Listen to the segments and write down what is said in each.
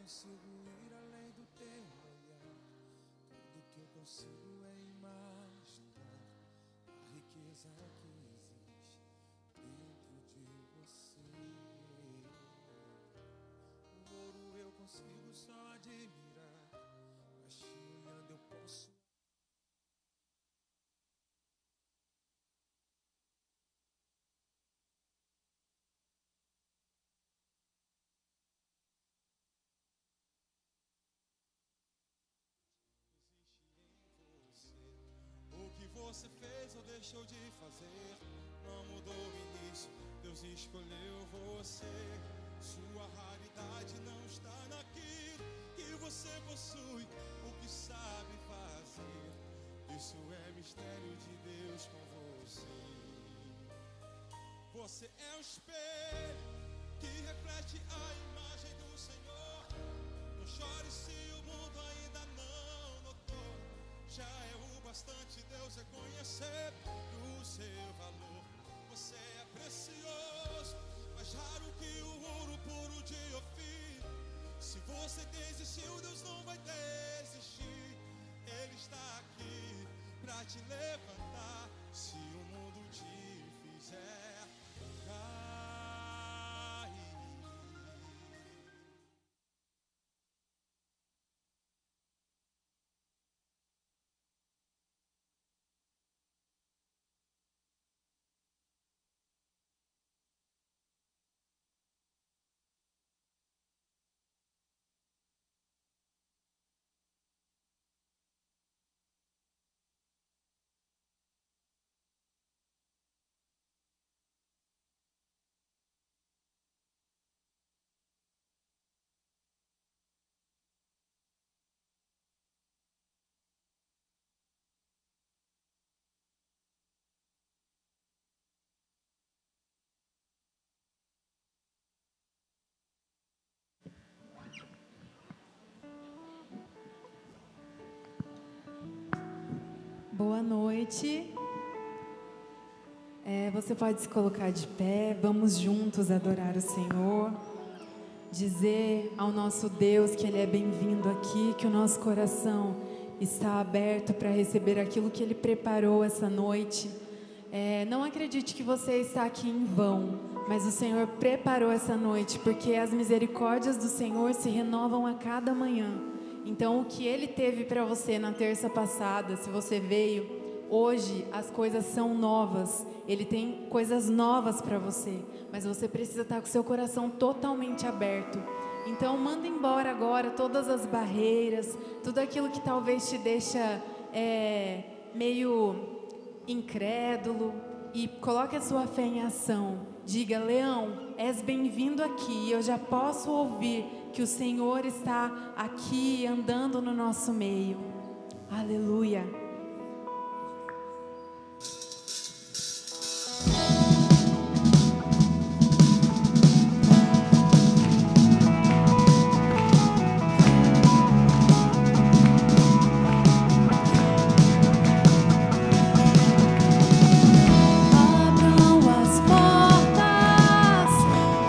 consigo ir além do teu olhar. Tudo que eu consigo é imaginar a riqueza que existe dentro de você. O ouro eu consigo só admirar, mas te olhando eu posso. O que você fez ou deixou de fazer não mudou o início, Deus escolheu você. Sua raridade não está naquilo que você possui, o que sabe fazer. Isso é mistério de Deus com você. Você é um espelho que reflete a imagem do Senhor. Não chore se o mundo ainda não notou. Já é o bastante Deus reconhecer o seu valor. Você é precioso, mais raro que o ouro puro de Ofir. Se você desistiu, Deus não vai desistir. Ele está aqui pra te levantar. Se o mundo te fizer cair. Boa noite. Você pode se colocar de pé, vamos juntos adorar o Senhor, dizer ao nosso Deus que Ele é bem-vindo aqui, que o nosso coração está aberto para receber aquilo que Ele preparou essa noite. Não acredite que você está aqui em vão, mas o Senhor preparou essa noite, porque as misericórdias do Senhor se renovam a cada manhã. Então, o que Ele teve para você na terça passada, se você veio, hoje as coisas são novas. Ele tem coisas novas para você, mas você precisa estar com seu coração totalmente aberto. Então, manda embora agora todas as barreiras, tudo aquilo que talvez te deixa meio incrédulo, e coloque a sua fé em ação. Diga: Leão, és bem-vindo aqui. Eu já posso ouvir que o Senhor está aqui andando no nosso meio. Aleluia.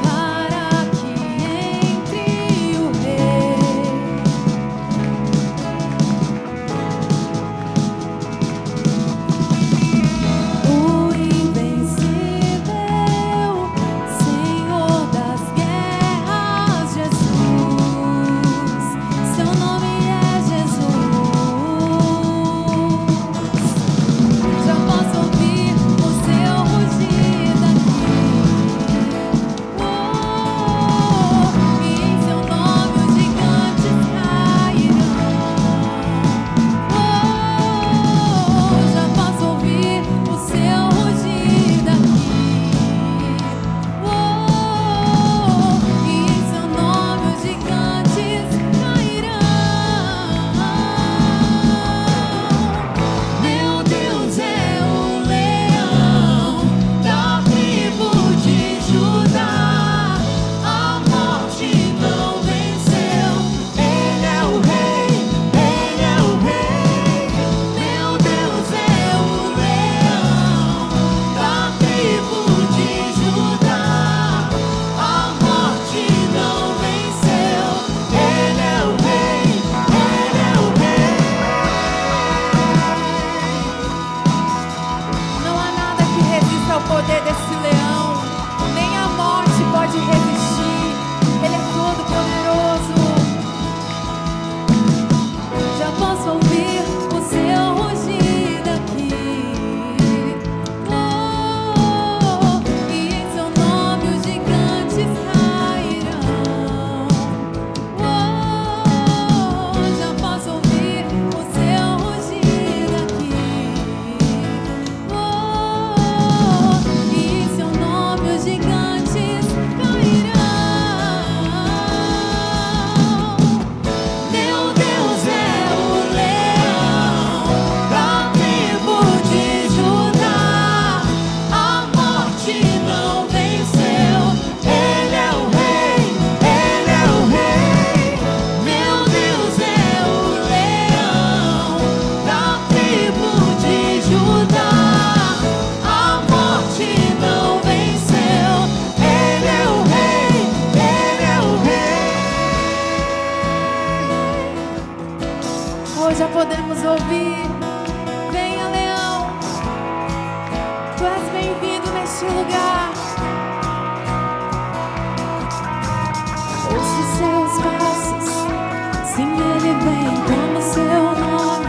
Para que entre o Rei. Senhor, já podemos ouvir. Venha, leão, tu és bem-vindo neste lugar. Ouça os seus passos, sim, ele vem como seu nome.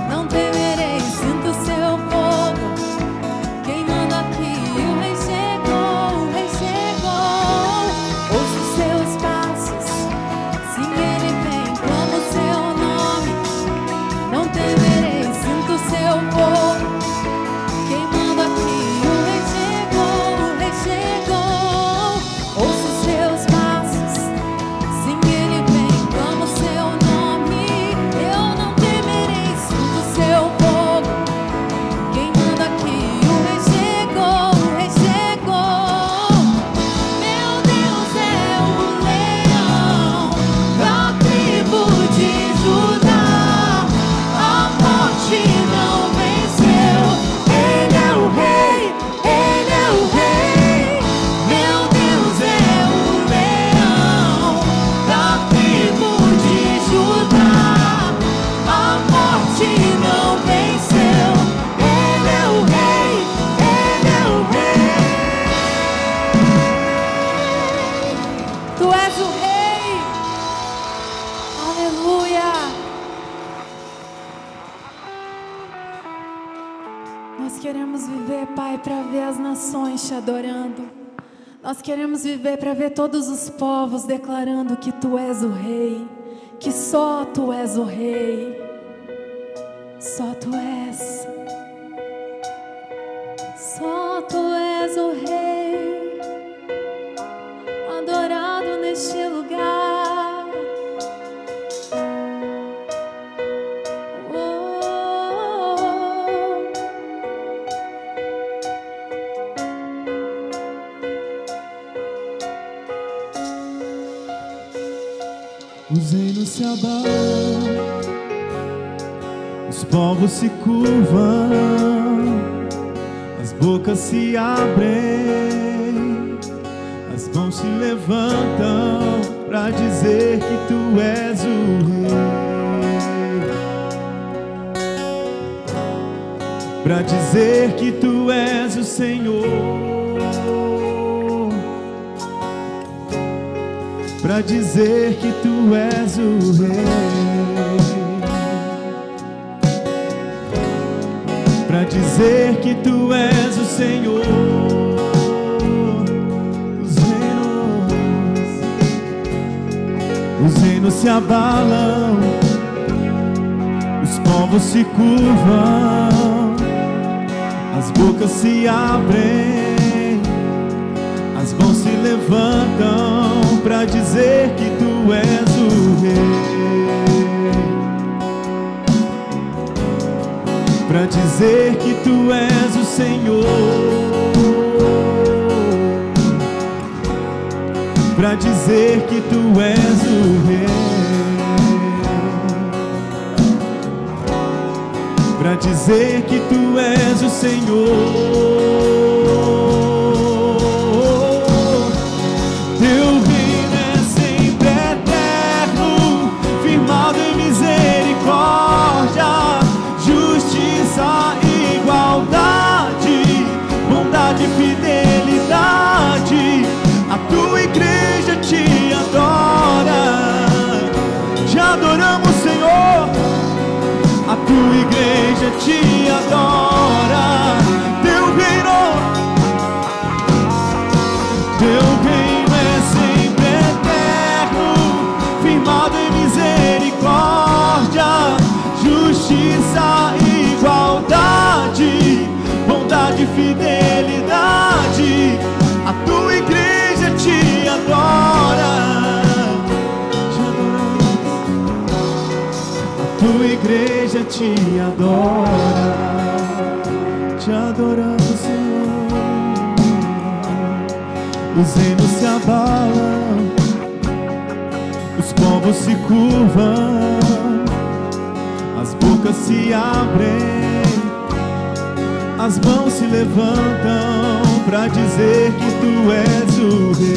Não temerei, sinto o seu fogo queimando aqui. O rei chegou, o rei chegou. Ouça os seus passos, sim, ele vem como seu nome. Não temerei, sinto o seu fogo queimando aqui. O rei chegou, o rei chegou. Ouça os seus passos, sim, ele vem como seu nome. Eu não temerei, sinto o seu fogo queimando aqui. O rei chegou, o rei chegou. Meu Deus é o leão da tribo de Judá. A morte não venceu. Ele é o rei, ele é o rei. Meu Deus é o leão da tribo de Judá. A morte não venceu. Ele é o rei, ele é o rei. Tu és o rei. Aleluia. Nós queremos viver, Pai, para ver as nações te adorando. Nós queremos viver para ver todos os povos declarando que tu és o rei, que só tu és o rei. Só tu és. Só tu és o rei, adorado neste lugar. Oh. Os reinos se abalam, os povos se curvam, as bocas se abrem, as mãos se levantam para dizer que tu és o rei, para dizer que tu és o Senhor, para dizer que tu és o rei, para dizer que tu és o Senhor. Os reinos se abalam, os povos se curvam, as bocas se abrem, as mãos se levantam para dizer que tu és o rei, para dizer que tu és o Senhor, para dizer que tu és o rei, para dizer que tu és o Senhor. Teu reino é sempre eterno, firmado em misericórdia, justiça e igualdade, bondade e fidelidade. A tua igreja te adora, te adoramos, Senhor. A tua igreja te adora. Teu reino é sempre eterno, firmado em misericórdia, justiça e igualdade, bondade e fidelidade. A tua igreja te adora, te adoramos. A tua igreja te adora, te adoramos, Senhor. Os reinos se abalam, os povos se curvam, as bocas se abrem, as mãos se levantam para dizer que tu és o rei,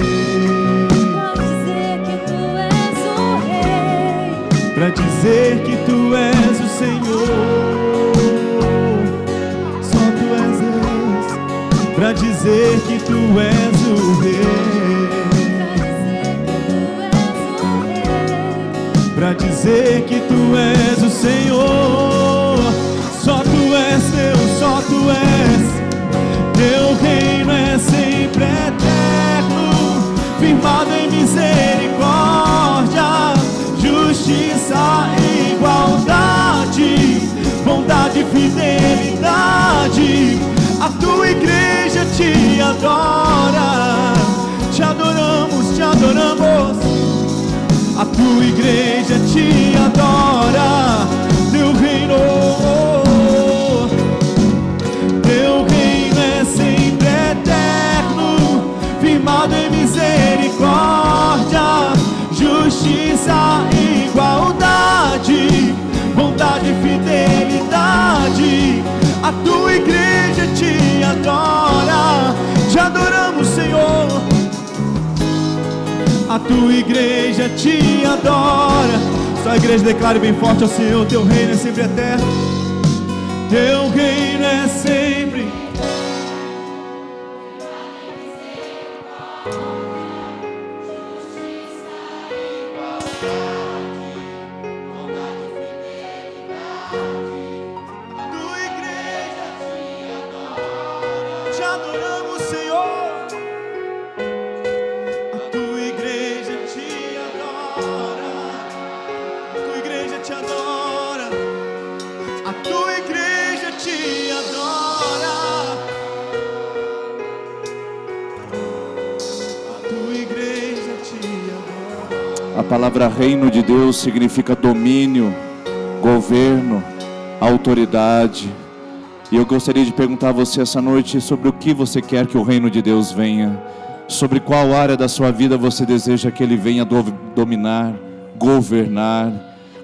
pra dizer que tu és o Senhor. Só tu és Deus, pra dizer que tu és o Rei. Pra dizer que tu és o Senhor. Só tu és Deus, só tu és. Teu reino é sempre eterno, firmado em misericórdia, justiça e igualdade, bondade e fidelidade. A tua igreja te adora. Te adoramos, te adoramos. A tua igreja te adora. Teu reino é sempre eterno, firmado em misericórdia, justiça e igualdade, bondade e fidelidade. A tua igreja te adora. Te adoramos, Senhor. A tua igreja te adora. Só a igreja declare bem forte ao Senhor: teu reino é sempre eterno. Teu reino é sempre. Te adoramos, Senhor. A tua igreja te adora. A tua igreja te adora. A tua igreja te adora. A tua igreja te adora. A palavra reino de Deus significa domínio, governo, autoridade. E eu gostaria de perguntar a você essa noite sobre o que você quer que o reino de Deus venha. Sobre qual área da sua vida você deseja que Ele venha dominar, governar.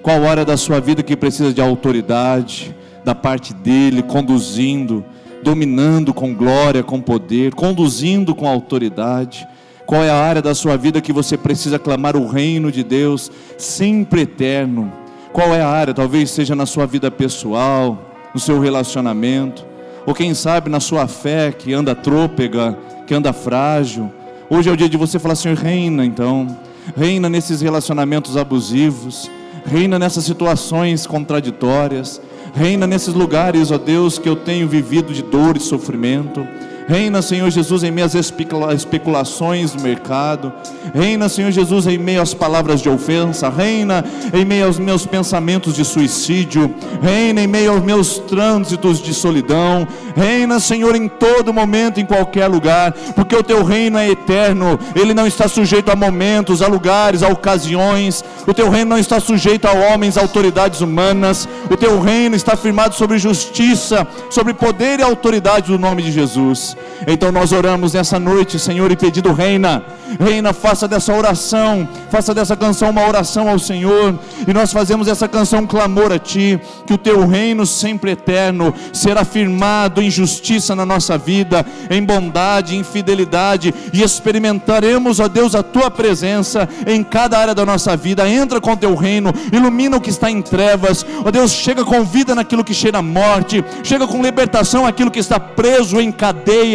Qual área da sua vida que precisa de autoridade da parte dEle, conduzindo, dominando com glória, com poder, conduzindo com autoridade. Qual é a área da sua vida que você precisa clamar o reino de Deus sempre eterno? Qual é a área? Talvez seja na sua vida pessoal, no seu relacionamento, ou quem sabe na sua fé que anda trôpega, que anda frágil. Hoje é o dia de você falar: Senhor, reina então, reina nesses relacionamentos abusivos, reina nessas situações contraditórias, reina nesses lugares, ó Deus, que eu tenho vivido de dor e sofrimento. Reina, Senhor Jesus, em meio às especulações do mercado. Reina, Senhor Jesus, em meio às palavras de ofensa. Reina em meio aos meus pensamentos de suicídio. Reina em meio aos meus trânsitos de solidão. Reina, Senhor, em todo momento, em qualquer lugar, porque o teu reino é eterno. Ele não está sujeito a momentos, a lugares, a ocasiões. O teu reino não está sujeito a homens, a autoridades humanas. O teu reino está firmado sobre justiça, sobre poder e autoridade do nome de Jesus. Então nós oramos nessa noite, Senhor, e pedindo: reina, reina, faça dessa oração, faça dessa canção uma oração ao Senhor. E nós fazemos essa canção clamor a Ti, que o Teu reino sempre eterno será firmado em justiça na nossa vida, em bondade, em fidelidade, e experimentaremos, ó Deus, a Tua presença em cada área da nossa vida. Entra com Teu reino, ilumina o que está em trevas, ó Deus, chega com vida naquilo que cheira a morte, chega com libertação aquilo que está preso em cadeias.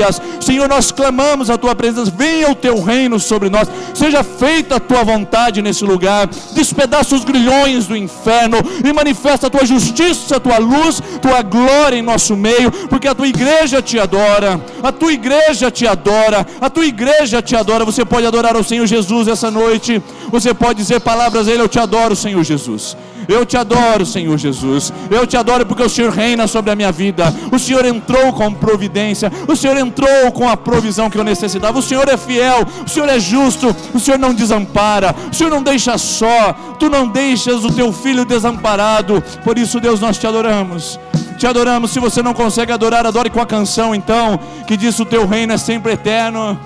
Senhor, nós clamamos a Tua presença. Venha o Teu reino sobre nós, seja feita a Tua vontade nesse lugar. Despedaça os grilhões do inferno e manifesta a Tua justiça, a Tua luz, Tua glória em nosso meio, porque a Tua igreja Te adora, a Tua igreja Te adora, a Tua igreja Te adora. Você pode adorar ao Senhor Jesus essa noite, você pode dizer palavras a Ele: eu Te adoro, Senhor Jesus. Eu Te adoro, Senhor Jesus. Eu Te adoro porque o Senhor reina sobre a minha vida. O Senhor entrou com providência, o Senhor entrou com a provisão que eu necessitava. O Senhor é fiel, o Senhor é justo, o Senhor não desampara, o Senhor não deixa só. Tu não deixas o Teu filho desamparado. Por isso, Deus, nós Te adoramos. Te adoramos. Se você não consegue adorar, adore com a canção então, que diz: o Teu reino é sempre eterno.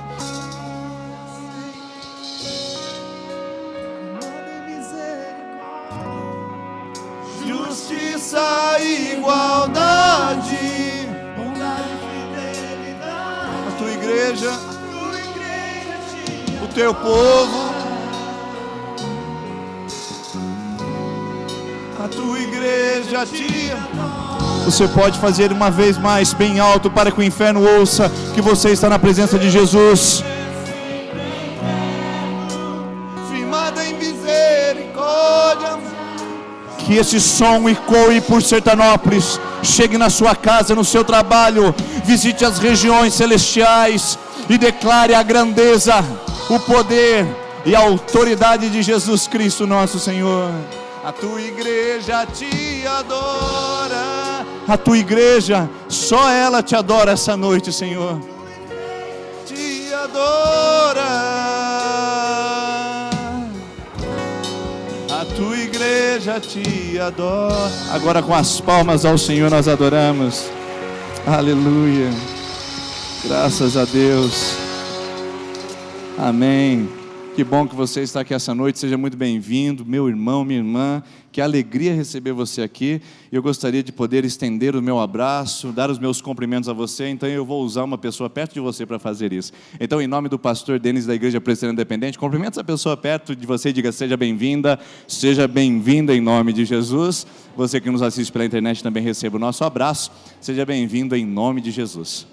Justiça e igualdade, bondade e fidelidade. A Tua igreja, o Teu povo. A tua igreja te adora. Você pode fazer uma vez mais bem alto para que o inferno ouça que você está na presença de Jesus. Firmada em misericórdia. Que esse som ecoe por Sertanópolis, chegue na sua casa, no seu trabalho, visite as regiões celestiais e declare a grandeza, o poder e a autoridade de Jesus Cristo nosso Senhor. A tua igreja te adora. A tua igreja, só ela te adora essa noite, Senhor. Te adora. A tua igreja te adora. Agora com as palmas ao Senhor nós adoramos. Aleluia. Graças a Deus. Amém. Que bom que você está aqui essa noite, seja muito bem-vindo, meu irmão, minha irmã, que alegria receber você aqui. Eu gostaria de poder estender o meu abraço, dar os meus cumprimentos a você, então eu vou usar uma pessoa perto de você para fazer isso. Então, em nome do pastor Denis da Igreja Presbiteriana Independente, cumprimenta essa pessoa perto de você e diga: seja bem-vinda em nome de Jesus. Você que nos assiste pela internet também receba o nosso abraço, seja bem-vindo em nome de Jesus.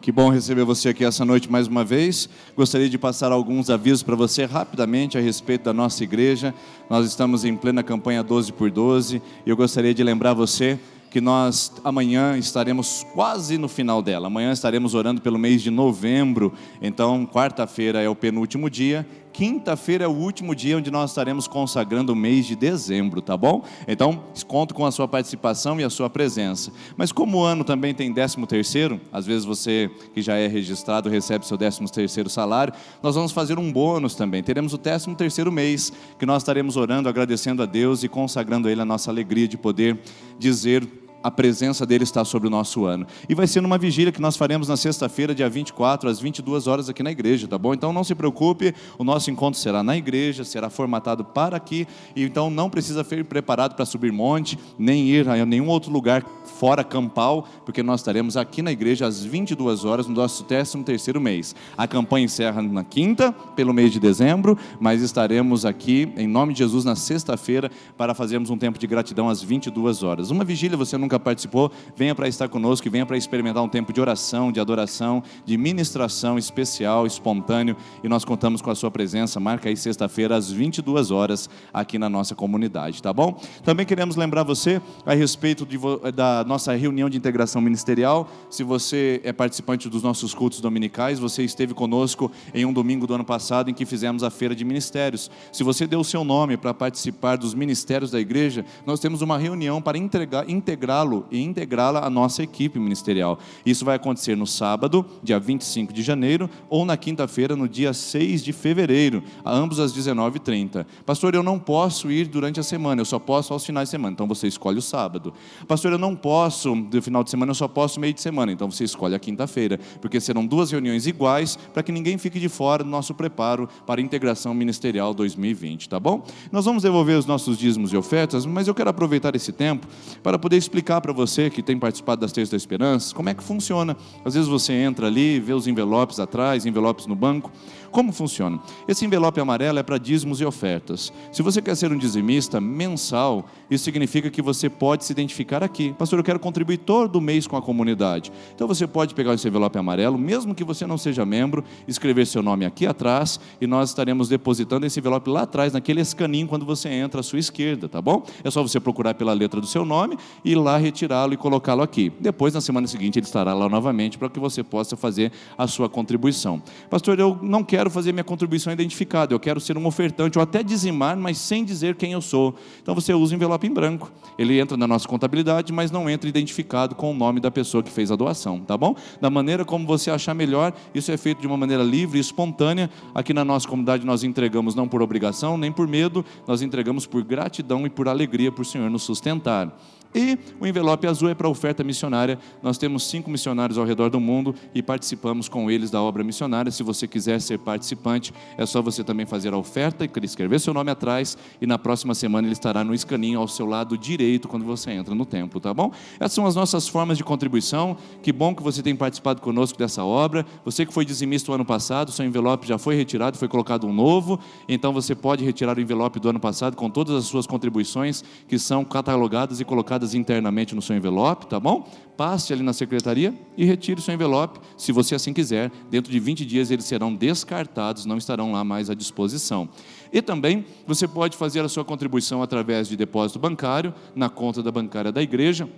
Que bom receber você aqui essa noite mais uma vez. Gostaria de passar alguns avisos para você rapidamente a respeito da nossa igreja. Nós estamos em plena campanha 12x12 e eu gostaria de lembrar você que nós amanhã estaremos quase no final dela. Amanhã estaremos orando pelo mês de novembro. Então, quarta-feira é o penúltimo dia. Quinta-feira é o último dia onde nós estaremos consagrando o mês de dezembro, tá bom? Então, conto com a sua participação e a sua presença. Mas como o ano também tem 13º, às vezes você que já é registrado recebe seu 13º salário, nós vamos fazer um bônus também. Teremos o 13º mês, que nós estaremos orando, agradecendo a Deus e consagrando a Ele a nossa alegria de poder dizer: a presença dele está sobre o nosso ano. E vai ser numa vigília que nós faremos na sexta-feira, dia 24, às 22 horas aqui na igreja, tá bom? Então não se preocupe, o nosso encontro será na igreja, será formatado para aqui, e então não precisa ser preparado para subir monte, nem ir a nenhum outro lugar fora campal, porque nós estaremos aqui na igreja às 22 horas no nosso 13º mês. A campanha encerra na quinta, pelo mês de dezembro, mas estaremos aqui, em nome de Jesus, na sexta-feira, para fazermos um tempo de gratidão às 22 horas. Uma vigília você nunca participou, venha para estar conosco e venha para experimentar um tempo de oração, de adoração, de ministração especial, espontâneo, e nós contamos com a sua presença. Marca aí sexta-feira às 22 horas aqui na nossa comunidade, tá bom? Também queremos lembrar você a respeito da nossa reunião de integração ministerial. Se você é participante dos nossos cultos dominicais, você esteve conosco em um domingo do ano passado em que fizemos a feira de ministérios. Se você deu o seu nome para participar dos ministérios da igreja, nós temos uma reunião para integrá-lo e integrá-la à nossa equipe ministerial. Isso vai acontecer no sábado, dia 25 de janeiro, ou na quinta-feira, no dia 6 de fevereiro, ambos às 19h30. Pastor, eu não posso ir durante a semana, eu só posso aos finais de semana. Então você escolhe o sábado. Pastor, eu não posso do final de semana, eu só posso meio de semana. Então você escolhe a quinta-feira, porque serão duas reuniões iguais, para que ninguém fique de fora do nosso preparo para a integração ministerial 2020, tá bom? Nós vamos devolver os nossos dízimos e ofertas, mas eu quero aproveitar esse tempo para poder explicar para você que tem participado das Terças da Esperança como é que funciona. Às vezes você entra ali, vê os envelopes atrás, envelopes no banco. Como funciona? Esse envelope amarelo é para dízimos e ofertas. Se você quer ser um dizimista mensal, isso significa que você pode se identificar aqui. Pastor, eu quero contribuir todo mês com a comunidade. Então você pode pegar esse envelope amarelo, mesmo que você não seja membro, escrever seu nome aqui atrás, e nós estaremos depositando esse envelope lá atrás, naquele escaninho quando você entra à sua esquerda, tá bom? É só você procurar pela letra do seu nome e ir lá retirá-lo e colocá-lo aqui. Depois, na semana seguinte, ele estará lá novamente para que você possa fazer a sua contribuição. Pastor, eu não quero fazer minha contribuição identificada, eu quero ser um ofertante ou até dizimar, mas sem dizer quem eu sou. Então você usa o envelope em branco. Ele entra na nossa contabilidade, mas não entra identificado com o nome da pessoa que fez a doação, tá bom? Da maneira como você achar melhor, isso é feito de uma maneira livre e espontânea. Aqui na nossa comunidade nós entregamos não por obrigação, nem por medo, nós entregamos por gratidão e por alegria por o Senhor nos sustentar. E o envelope azul é para a oferta missionária. Nós temos 5 missionários ao redor do mundo e participamos com eles da obra missionária. Se você quiser ser participante, é só você também fazer a oferta e escrever seu nome atrás, e na próxima semana ele estará no escaninho ao seu lado direito quando você entra no templo, tá bom? Essas são as nossas formas de contribuição. Que bom que você tem participado conosco dessa obra. Você que foi dizimista o ano passado, seu envelope já foi retirado, foi colocado um novo, então você pode retirar o envelope do ano passado com todas as suas contribuições que são catalogadas e colocadas internamente no seu envelope, tá bom? Passe ali na secretaria e retire o seu envelope, se você assim quiser. Dentro de 20 dias eles serão descartados, não estarão lá mais à disposição. E também você pode fazer a sua contribuição através de depósito bancário, na conta da bancária da igreja.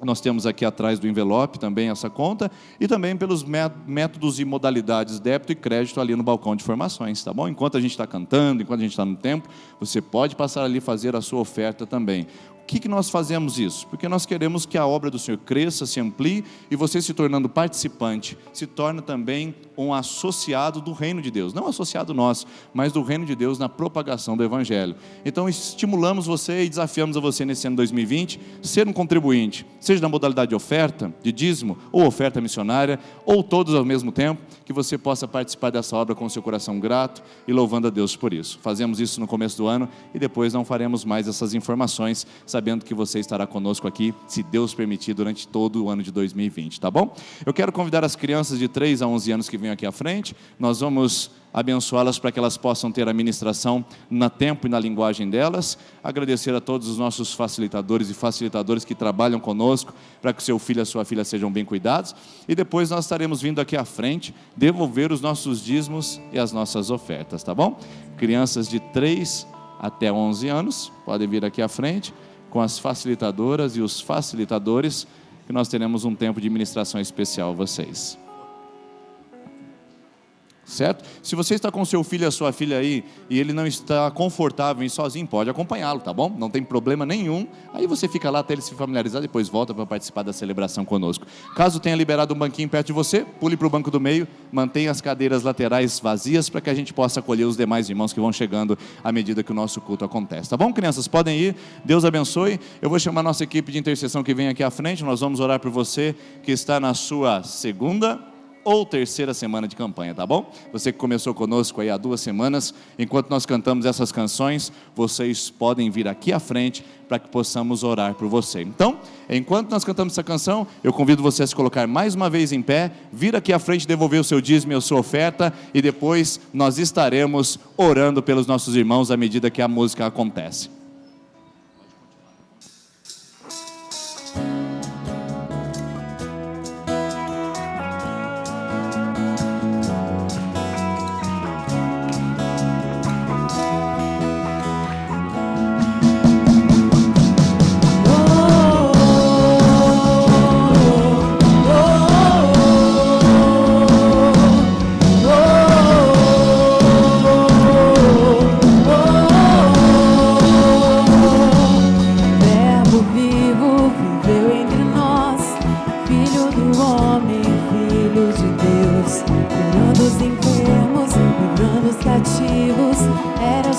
Nós temos aqui atrás do envelope também essa conta, e também pelos métodos e modalidades débito e crédito ali no balcão de informações, tá bom? Enquanto a gente está cantando, enquanto a gente está no templo, você pode passar ali e fazer a sua oferta também. Por que nós fazemos isso? Porque nós queremos que a obra do Senhor cresça, se amplie, e você, se tornando participante, se torna também um associado do reino de Deus. Não associado nosso, mas do reino de Deus na propagação do Evangelho. Então estimulamos você e desafiamos a você nesse ano 2020, ser um contribuinte, seja na modalidade de oferta, de dízimo, ou oferta missionária, ou todos ao mesmo tempo, que você possa participar dessa obra com o seu coração grato e louvando a Deus por isso. Fazemos isso no começo do ano e depois não faremos mais essas informações, sabendo que você estará conosco aqui, se Deus permitir, durante todo o ano de 2020, tá bom? Eu quero convidar as crianças de 3 a 11 anos que venham aqui à frente. Nós vamos abençoá-las para que elas possam ter a ministração no tempo e na linguagem delas. Agradecer a todos os nossos facilitadores e facilitadoras que trabalham conosco para que o seu filho e a sua filha sejam bem cuidados. E depois nós estaremos vindo aqui à frente devolver os nossos dízimos e as nossas ofertas, tá bom? Crianças de 3 até 11 anos podem vir aqui à frente com as facilitadoras e os facilitadores, que nós teremos um tempo de ministração especial a vocês. Certo? Se você está com seu filho e a sua filha aí, e ele não está confortável em ir sozinho, pode acompanhá-lo, tá bom? Não tem problema nenhum. Aí você fica lá até ele se familiarizar, depois volta para participar da celebração conosco. Caso tenha liberado um banquinho perto de você, pule para o banco do meio, mantenha as cadeiras laterais vazias, para que a gente possa acolher os demais irmãos que vão chegando à medida que o nosso culto acontece. Tá bom, crianças? Podem ir. Deus abençoe. Eu vou chamar a nossa equipe de intercessão que vem aqui à frente. Nós vamos orar por você que está na sua segunda ou terceira semana de campanha, tá bom? Você que começou conosco aí há 2 semanas, enquanto nós cantamos essas canções, vocês podem vir aqui à frente para que possamos orar por você. Então, enquanto nós cantamos essa canção, eu convido você a se colocar mais uma vez em pé, vir aqui à frente, devolver o seu dízimo e a sua oferta, e depois nós estaremos orando pelos nossos irmãos à medida que a música acontece.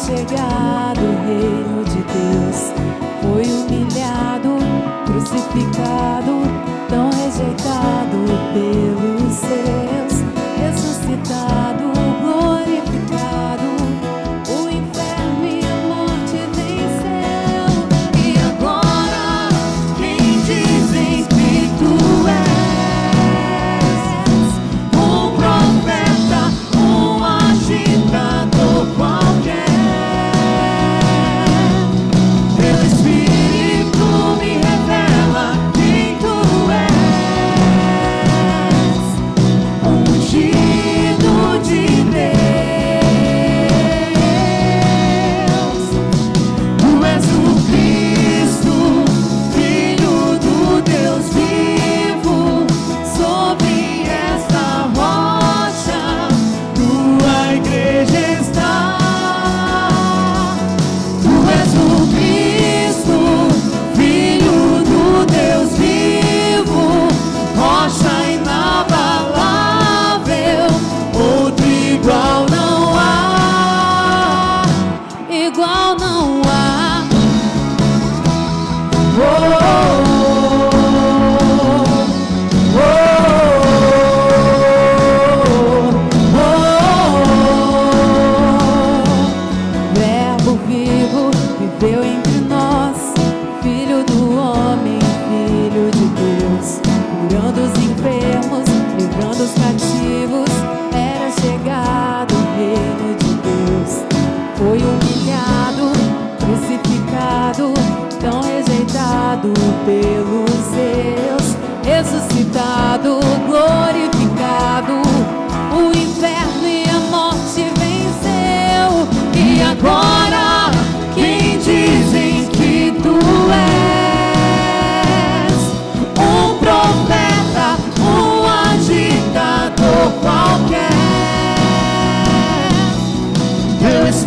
Chegado o reino de Deus, foi humilhado, crucificado, tão rejeitado pelos seus, ressuscitado, glorificado, o inferno e a morte venceu. E agora, quem dizem que tu és? Um profeta, um agitador qualquer.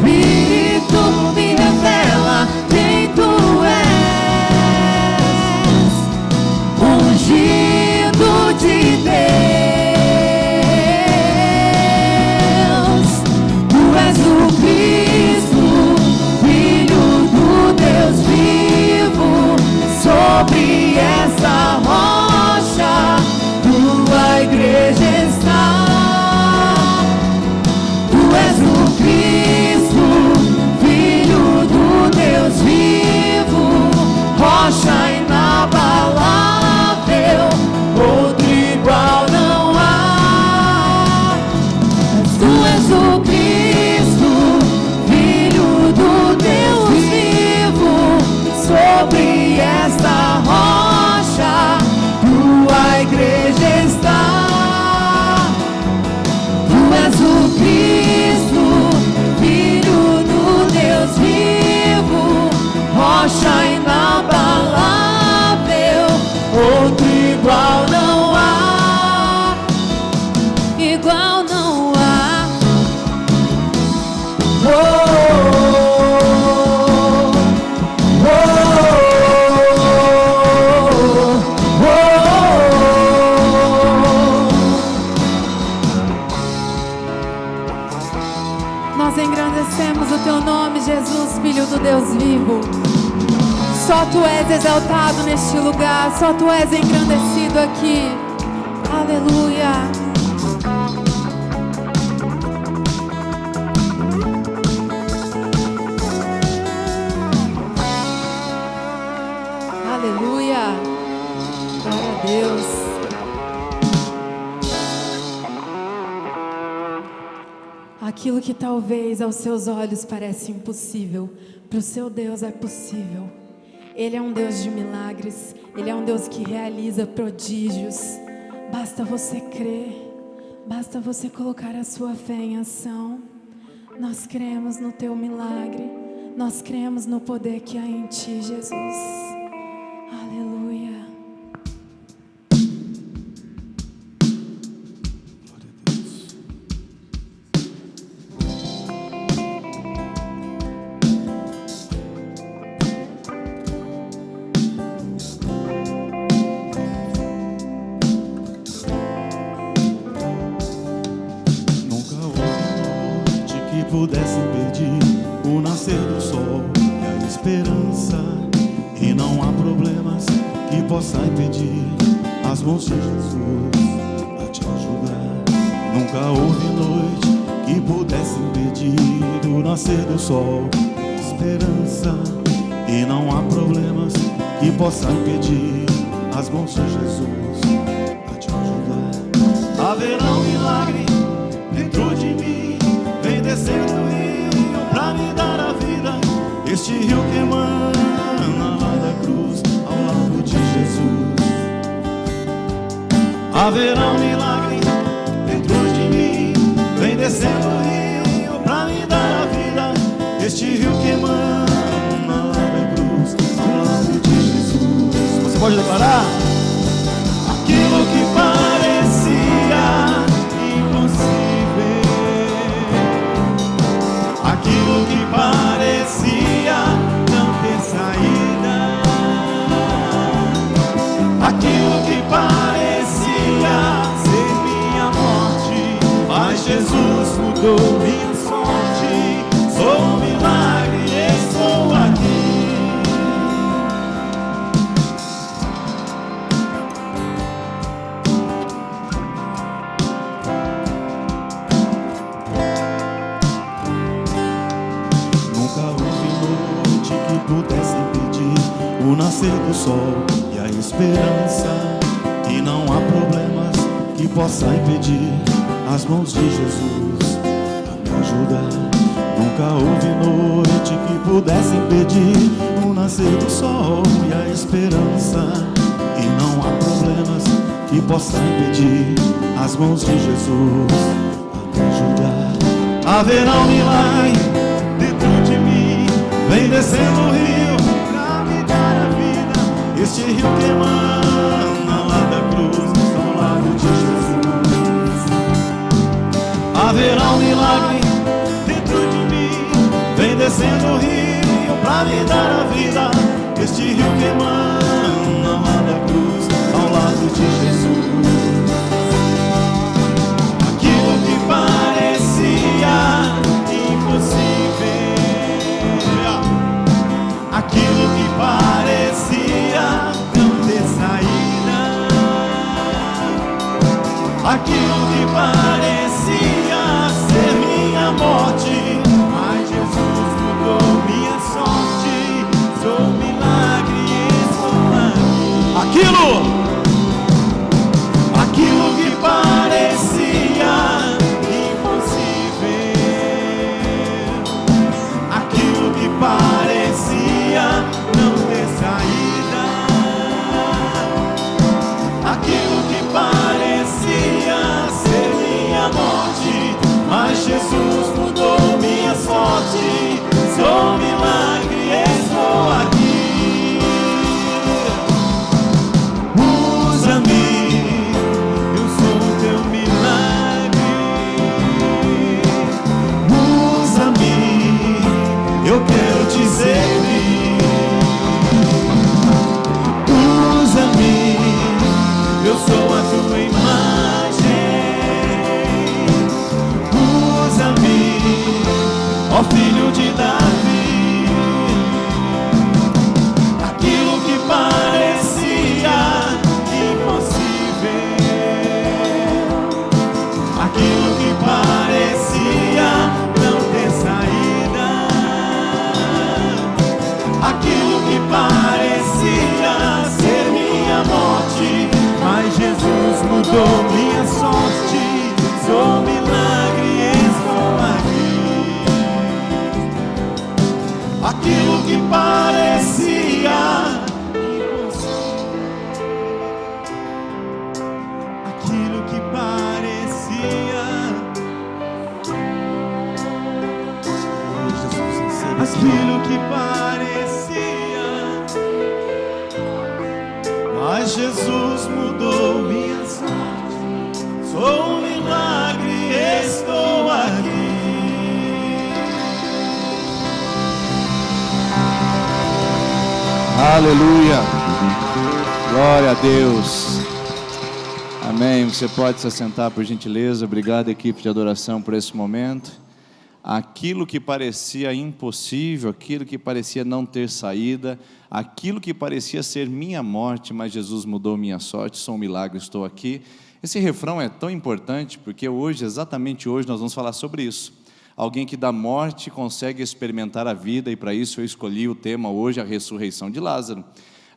Espírito me revela quem tu és, ungido de Deus. Tu és o Cristo, Filho do Deus vivo. Sobre essa rocha tua igreja está. Tu és o Cristo, Filho do Deus vivo, rocha inabalável, outro igual não há. Tu és o Cristo, Filho do Deus vivo, sobre esta rocha tua igreja está. Tu és o Cristo, Filho do Deus vivo, rocha inabalável, outro igual não há, igual não há. Oh, oh, oh, oh, oh. Nós engrandecemos o teu nome, Jesus, Filho do Deus vivo. Só tu és exaltado neste lugar, só tu és engrandecido aqui. Aleluia. Aleluia. Glória a Deus. Aquilo que talvez aos seus olhos parece impossível, para o seu Deus é possível. Ele é um Deus de milagres, Ele é um Deus que realiza prodígios. Basta você crer, basta você colocar a sua fé em ação. Nós cremos no teu milagre, nós cremos no poder que há em ti, Jesus. Aleluia. Pudesse impedir o nascer do sol e a esperança, e não há problemas que possa impedir as mãos de Jesus a te ajudar. Nunca houve noite que pudesse impedir o nascer do sol, esperança, e não há problemas que possa impedir as mãos de Jesus a te ajudar. Haverá um milagre dentro de mim, vem descendo o rio pra me dar a vida. Este rio que emana lá da cruz, ao lado de Jesus. Haverá um milagre dentro de mim, vem descendo o rio pra me dar a vida. Este rio que emana lá da cruz, ao lado de Jesus. Você pode declarar? Aquilo que parecia impossível, aquilo que parecia não ter saída, aquilo que parecia ser minha morte, mas Jesus mudou minha sorte. Sou um milagre, estou aqui. Pudesse impedir o nascer do sol e a esperança, e não há problemas que possa impedir as mãos de Jesus a me ajudar. Nunca houve noite que pudesse impedir o nascer do sol e a esperança, e não há problemas que possa impedir as mãos de Jesus a me ajudar. Haverá um milagre dentro de mim, vem descendo o rio pra me dar a vida. Este rio que emana lá da cruz, ao lado de Jesus. Haverá um milagre dentro de mim, descendo o rio pra me dar a vida. Este rio que emana lá da cruz, ao lado de Jesus. Aquilo que parecia impossível, aquilo que parecia não ter saída, aquilo que parecia ser minha morte, mas Jesus mudou minha sorte. Sou um milagre e estou aqui. Aquilo que parecia impossível, aquilo que parecia não ter saída, aquilo que parecia ser minha morte, mas Jesus mudou minha sorte. Sou um milagre, estou aqui. Usa-me, eu sou o teu milagre. Usa-me, eu quero te servir. Usa-me, eu sou a tua imagem. Usa-me, ó filho de Davi. Aquilo que parecia impossível, aquilo que parecia não ter saída, aquilo que parecia ser minha morte, mas Jesus mudou minha sorte. Sou um milagre, estou aqui. Aquilo que parecia impossível, aquilo que parecia, aquilo que parecia, mas Jesus mudou minha sorte. Sou um milagre, estou aqui. Aleluia, glória a Deus, amém. Você pode se assentar, por gentileza. Obrigado, equipe de adoração, por esse momento. Aquilo que parecia impossível, aquilo que parecia não ter saída, aquilo que parecia ser minha morte, mas Jesus mudou minha sorte. Sou um milagre, estou aqui. Esse refrão é tão importante porque hoje, exatamente hoje, nós vamos falar sobre isso. Alguém que da morte consegue experimentar a vida, e para isso eu escolhi o tema hoje, a ressurreição de Lázaro.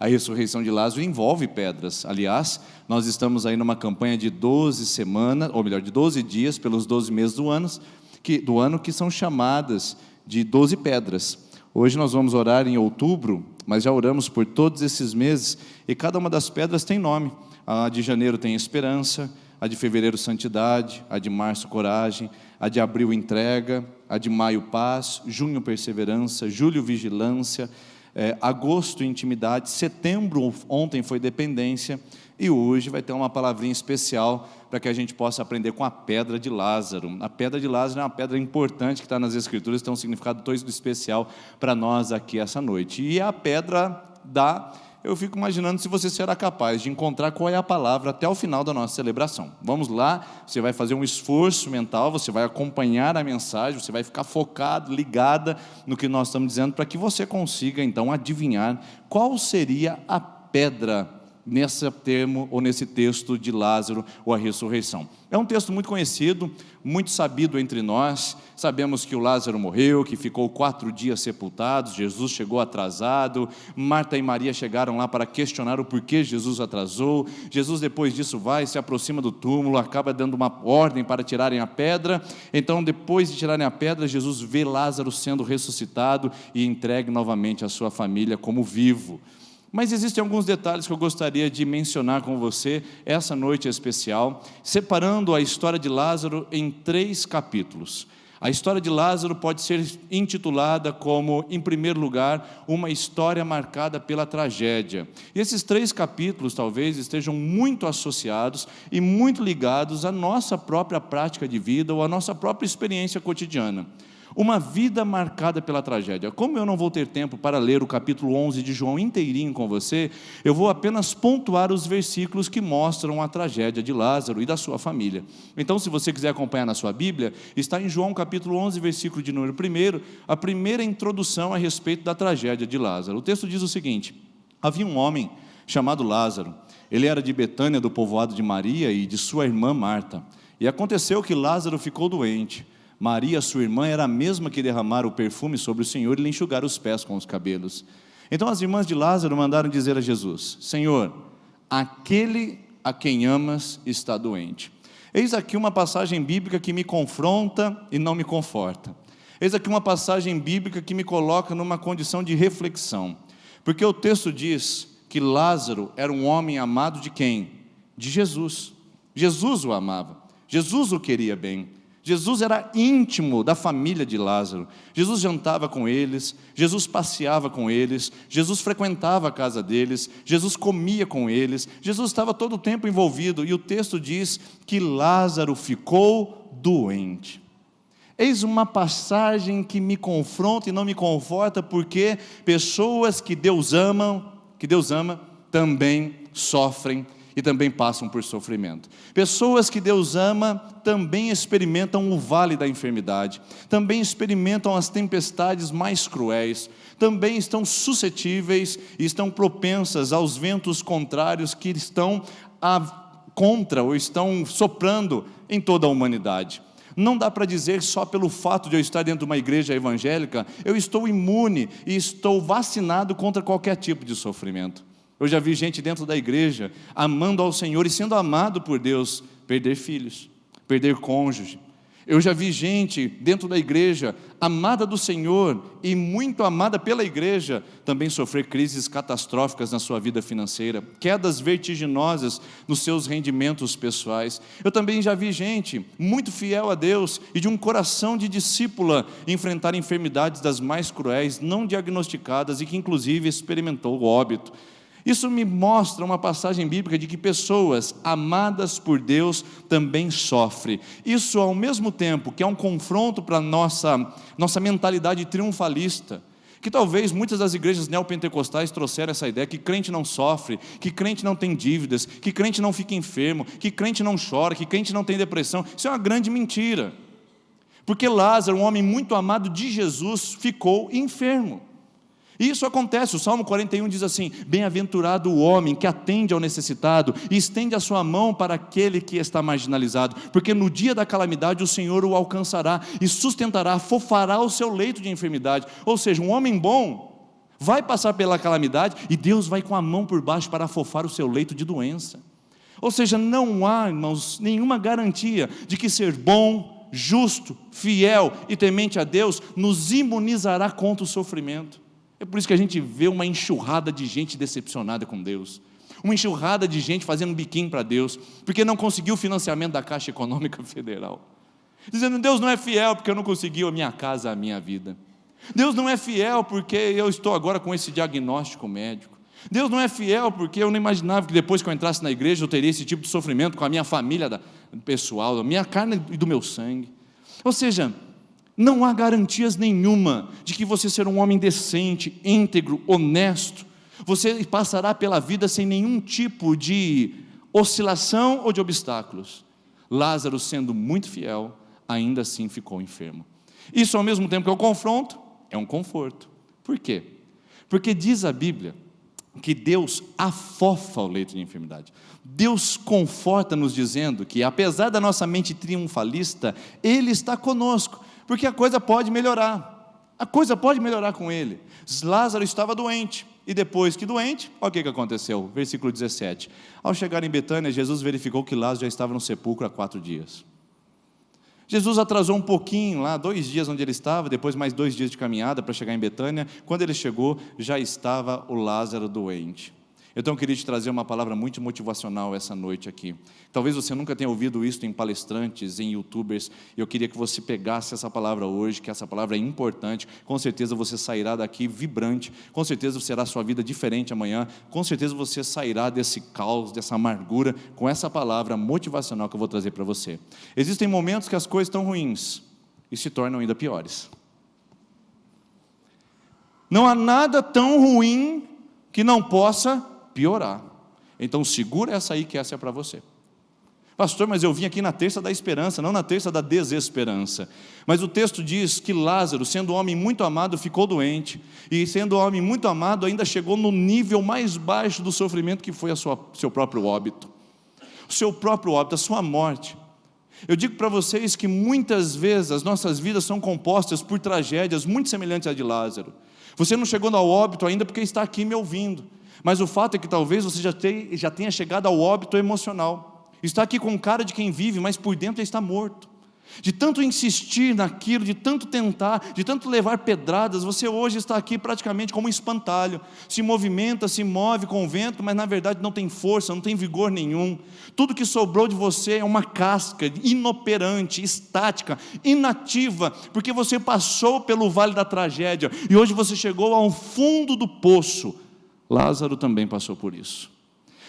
A ressurreição de Lázaro envolve pedras. Aliás, nós estamos aí numa campanha de 12 semanas, ou melhor, de 12 dias, pelos 12 meses do ano, que são chamadas de 12 pedras. Hoje nós vamos orar em outubro, mas já oramos por todos esses meses, e cada uma das pedras tem nome. A de janeiro tem esperança, a de fevereiro santidade, a de março coragem, a de abril entrega, a de maio paz, junho perseverança, julho vigilância, agosto intimidade, setembro ontem foi dependência, e hoje vai ter uma palavrinha especial para que a gente possa aprender com a pedra de Lázaro. A pedra de Lázaro é uma pedra importante que está nas Escrituras, tem um significado todo especial para nós aqui essa noite. E a pedra eu fico imaginando se você será capaz de encontrar qual é a palavra até o final da nossa celebração. Vamos lá, você vai fazer um esforço mental, você vai acompanhar a mensagem, você vai ficar focado, ligada no que nós estamos dizendo, para que você consiga então adivinhar qual seria a pedra nesse termo ou nesse texto de Lázaro ou a ressurreição. É um texto muito conhecido, muito sabido entre nós. Sabemos que o Lázaro morreu, que ficou 4 dias sepultado, Jesus chegou atrasado, Marta e Maria chegaram lá para questionar o porquê Jesus atrasou. Jesus depois disso se aproxima do túmulo, acaba dando uma ordem para tirarem a pedra. Então depois de tirarem a pedra, Jesus vê Lázaro sendo ressuscitado e entregue novamente à sua família como vivo. Mas existem alguns detalhes que eu gostaria de mencionar com você essa noite especial, separando a história de Lázaro em 3 capítulos. A história de Lázaro pode ser intitulada como, em primeiro lugar, uma história marcada pela tragédia. E esses 3 capítulos talvez estejam muito associados e muito ligados à nossa própria prática de vida ou à nossa própria experiência cotidiana. Uma vida marcada pela tragédia. Como eu não vou ter tempo para ler o capítulo 11 de João inteirinho com você, eu vou apenas pontuar os versículos que mostram a tragédia de Lázaro e da sua família. Então, se você quiser acompanhar na sua Bíblia, está em João capítulo 11, versículo de número 1, a primeira introdução a respeito da tragédia de Lázaro. O texto diz o seguinte: havia um homem chamado Lázaro. Ele era de Betânia, do povoado de Maria e de sua irmã Marta. E aconteceu que Lázaro ficou doente. Maria, sua irmã, era a mesma que derramara o perfume sobre o Senhor e lhe enxugara os pés com os cabelos. Então as irmãs de Lázaro mandaram dizer a Jesus: Senhor, aquele a quem amas está doente. Eis aqui uma passagem bíblica que me confronta e não me conforta. Eis aqui uma passagem bíblica que me coloca numa condição de reflexão. Porque o texto diz que Lázaro era um homem amado de quem? De Jesus. Jesus o amava. Jesus o queria bem. Jesus era íntimo da família de Lázaro. Jesus jantava com eles, Jesus passeava com eles, Jesus frequentava a casa deles, Jesus comia com eles, Jesus estava todo o tempo envolvido, e o texto diz que Lázaro ficou doente. Eis uma passagem que me confronta e não me conforta, porque pessoas que Deus ama, também sofrem e também passam por sofrimento. Pessoas que Deus ama também experimentam o vale da enfermidade, também experimentam as tempestades mais cruéis, também estão suscetíveis e estão propensas aos ventos contrários que estão contra ou estão soprando em toda a humanidade. Não dá para dizer só pelo fato de eu estar dentro de uma igreja evangélica, eu estou imune e estou vacinado contra qualquer tipo de sofrimento. Eu já vi gente dentro da igreja, amando ao Senhor e sendo amado por Deus, perder filhos, perder cônjuge. Eu já vi gente dentro da igreja, amada do Senhor e muito amada pela igreja, também sofrer crises catastróficas na sua vida financeira, quedas vertiginosas nos seus rendimentos pessoais. Eu também já vi gente muito fiel a Deus e de um coração de discípula enfrentar enfermidades das mais cruéis, não diagnosticadas e que inclusive experimentou o óbito. Isso me mostra uma passagem bíblica de que pessoas amadas por Deus também sofrem. Isso, ao mesmo tempo que é um confronto para a nossa mentalidade triunfalista, que talvez muitas das igrejas neopentecostais trouxeram essa ideia que crente não sofre, que crente não tem dívidas, que crente não fica enfermo, que crente não chora, que crente não tem depressão. Isso é uma grande mentira. Porque Lázaro, um homem muito amado de Jesus, ficou enfermo. E isso acontece, o Salmo 41 diz assim: bem-aventurado o homem que atende ao necessitado e estende a sua mão para aquele que está marginalizado, porque no dia da calamidade o Senhor o alcançará e sustentará, fofará o seu leito de enfermidade. Ou seja, um homem bom vai passar pela calamidade e Deus vai com a mão por baixo para afofar o seu leito de doença. Ou seja, não há, irmãos, nenhuma garantia de que ser bom, justo, fiel e temente a Deus nos imunizará contra o sofrimento. É por isso que a gente vê uma enxurrada de gente decepcionada com Deus, uma enxurrada de gente fazendo biquinho para Deus, porque não conseguiu o financiamento da Caixa Econômica Federal, dizendo: Deus não é fiel porque eu não consegui a minha casa, a minha vida. Deus não é fiel porque eu estou agora com esse diagnóstico médico. Deus não é fiel porque eu não imaginava que depois que eu entrasse na igreja eu teria esse tipo de sofrimento com a minha família pessoal, da minha carne e do meu sangue. Ou seja, não há garantias nenhuma de que você ser um homem decente, íntegro, honesto, você passará pela vida sem nenhum tipo de oscilação ou de obstáculos. Lázaro, sendo muito fiel, ainda assim ficou enfermo. Isso, ao mesmo tempo que é um confronto, é um conforto. Por quê? Porque diz a Bíblia que Deus afofa o leito de enfermidade. Deus conforta-nos dizendo que, apesar da nossa mente triunfalista, Ele está conosco, porque a coisa pode melhorar. A coisa pode melhorar com ele. Lázaro estava doente, e depois que doente, olha o que aconteceu, versículo 17. Ao chegar em Betânia, Jesus verificou que Lázaro já estava no sepulcro há 4 dias. Jesus atrasou um pouquinho lá, 2 dias onde ele estava, depois mais 2 dias de caminhada para chegar em Betânia. Quando ele chegou, já estava o Lázaro doente. Então eu queria te trazer uma palavra muito motivacional essa noite aqui. Talvez você nunca tenha ouvido isso em palestrantes, em youtubers. Eu queria que você pegasse essa palavra hoje, que essa palavra é importante. Com certeza você sairá daqui vibrante, com certeza será sua vida diferente amanhã, com certeza você sairá desse caos, dessa amargura, com essa palavra motivacional que eu vou trazer para você. Existem momentos que as coisas estão ruins e se tornam ainda piores. Não há nada tão ruim que não possa piorar. Então segura essa aí, que essa é para você. Pastor, mas eu vim aqui na terça da esperança, não na terça da desesperança. Mas o texto diz que Lázaro, sendo homem muito amado, ficou doente. E sendo homem muito amado, ainda chegou no nível mais baixo do sofrimento, que foi seu próprio óbito. O seu próprio óbito, a sua morte. Eu digo para vocês que muitas vezes as nossas vidas são compostas por tragédias muito semelhantes à de Lázaro. Você não chegou ao óbito ainda porque está aqui me ouvindo. Mas o fato é que talvez você já tenha chegado ao óbito emocional. Está aqui com cara de quem vive, mas por dentro está morto. De tanto insistir naquilo, de tanto tentar, de tanto levar pedradas, você hoje está aqui praticamente como um espantalho. Se movimenta, se move com o vento, mas na verdade não tem força, não tem vigor nenhum. Tudo que sobrou de você é uma casca inoperante, estática, inativa, porque você passou pelo vale da tragédia e hoje você chegou ao fundo do poço. Lázaro também passou por isso.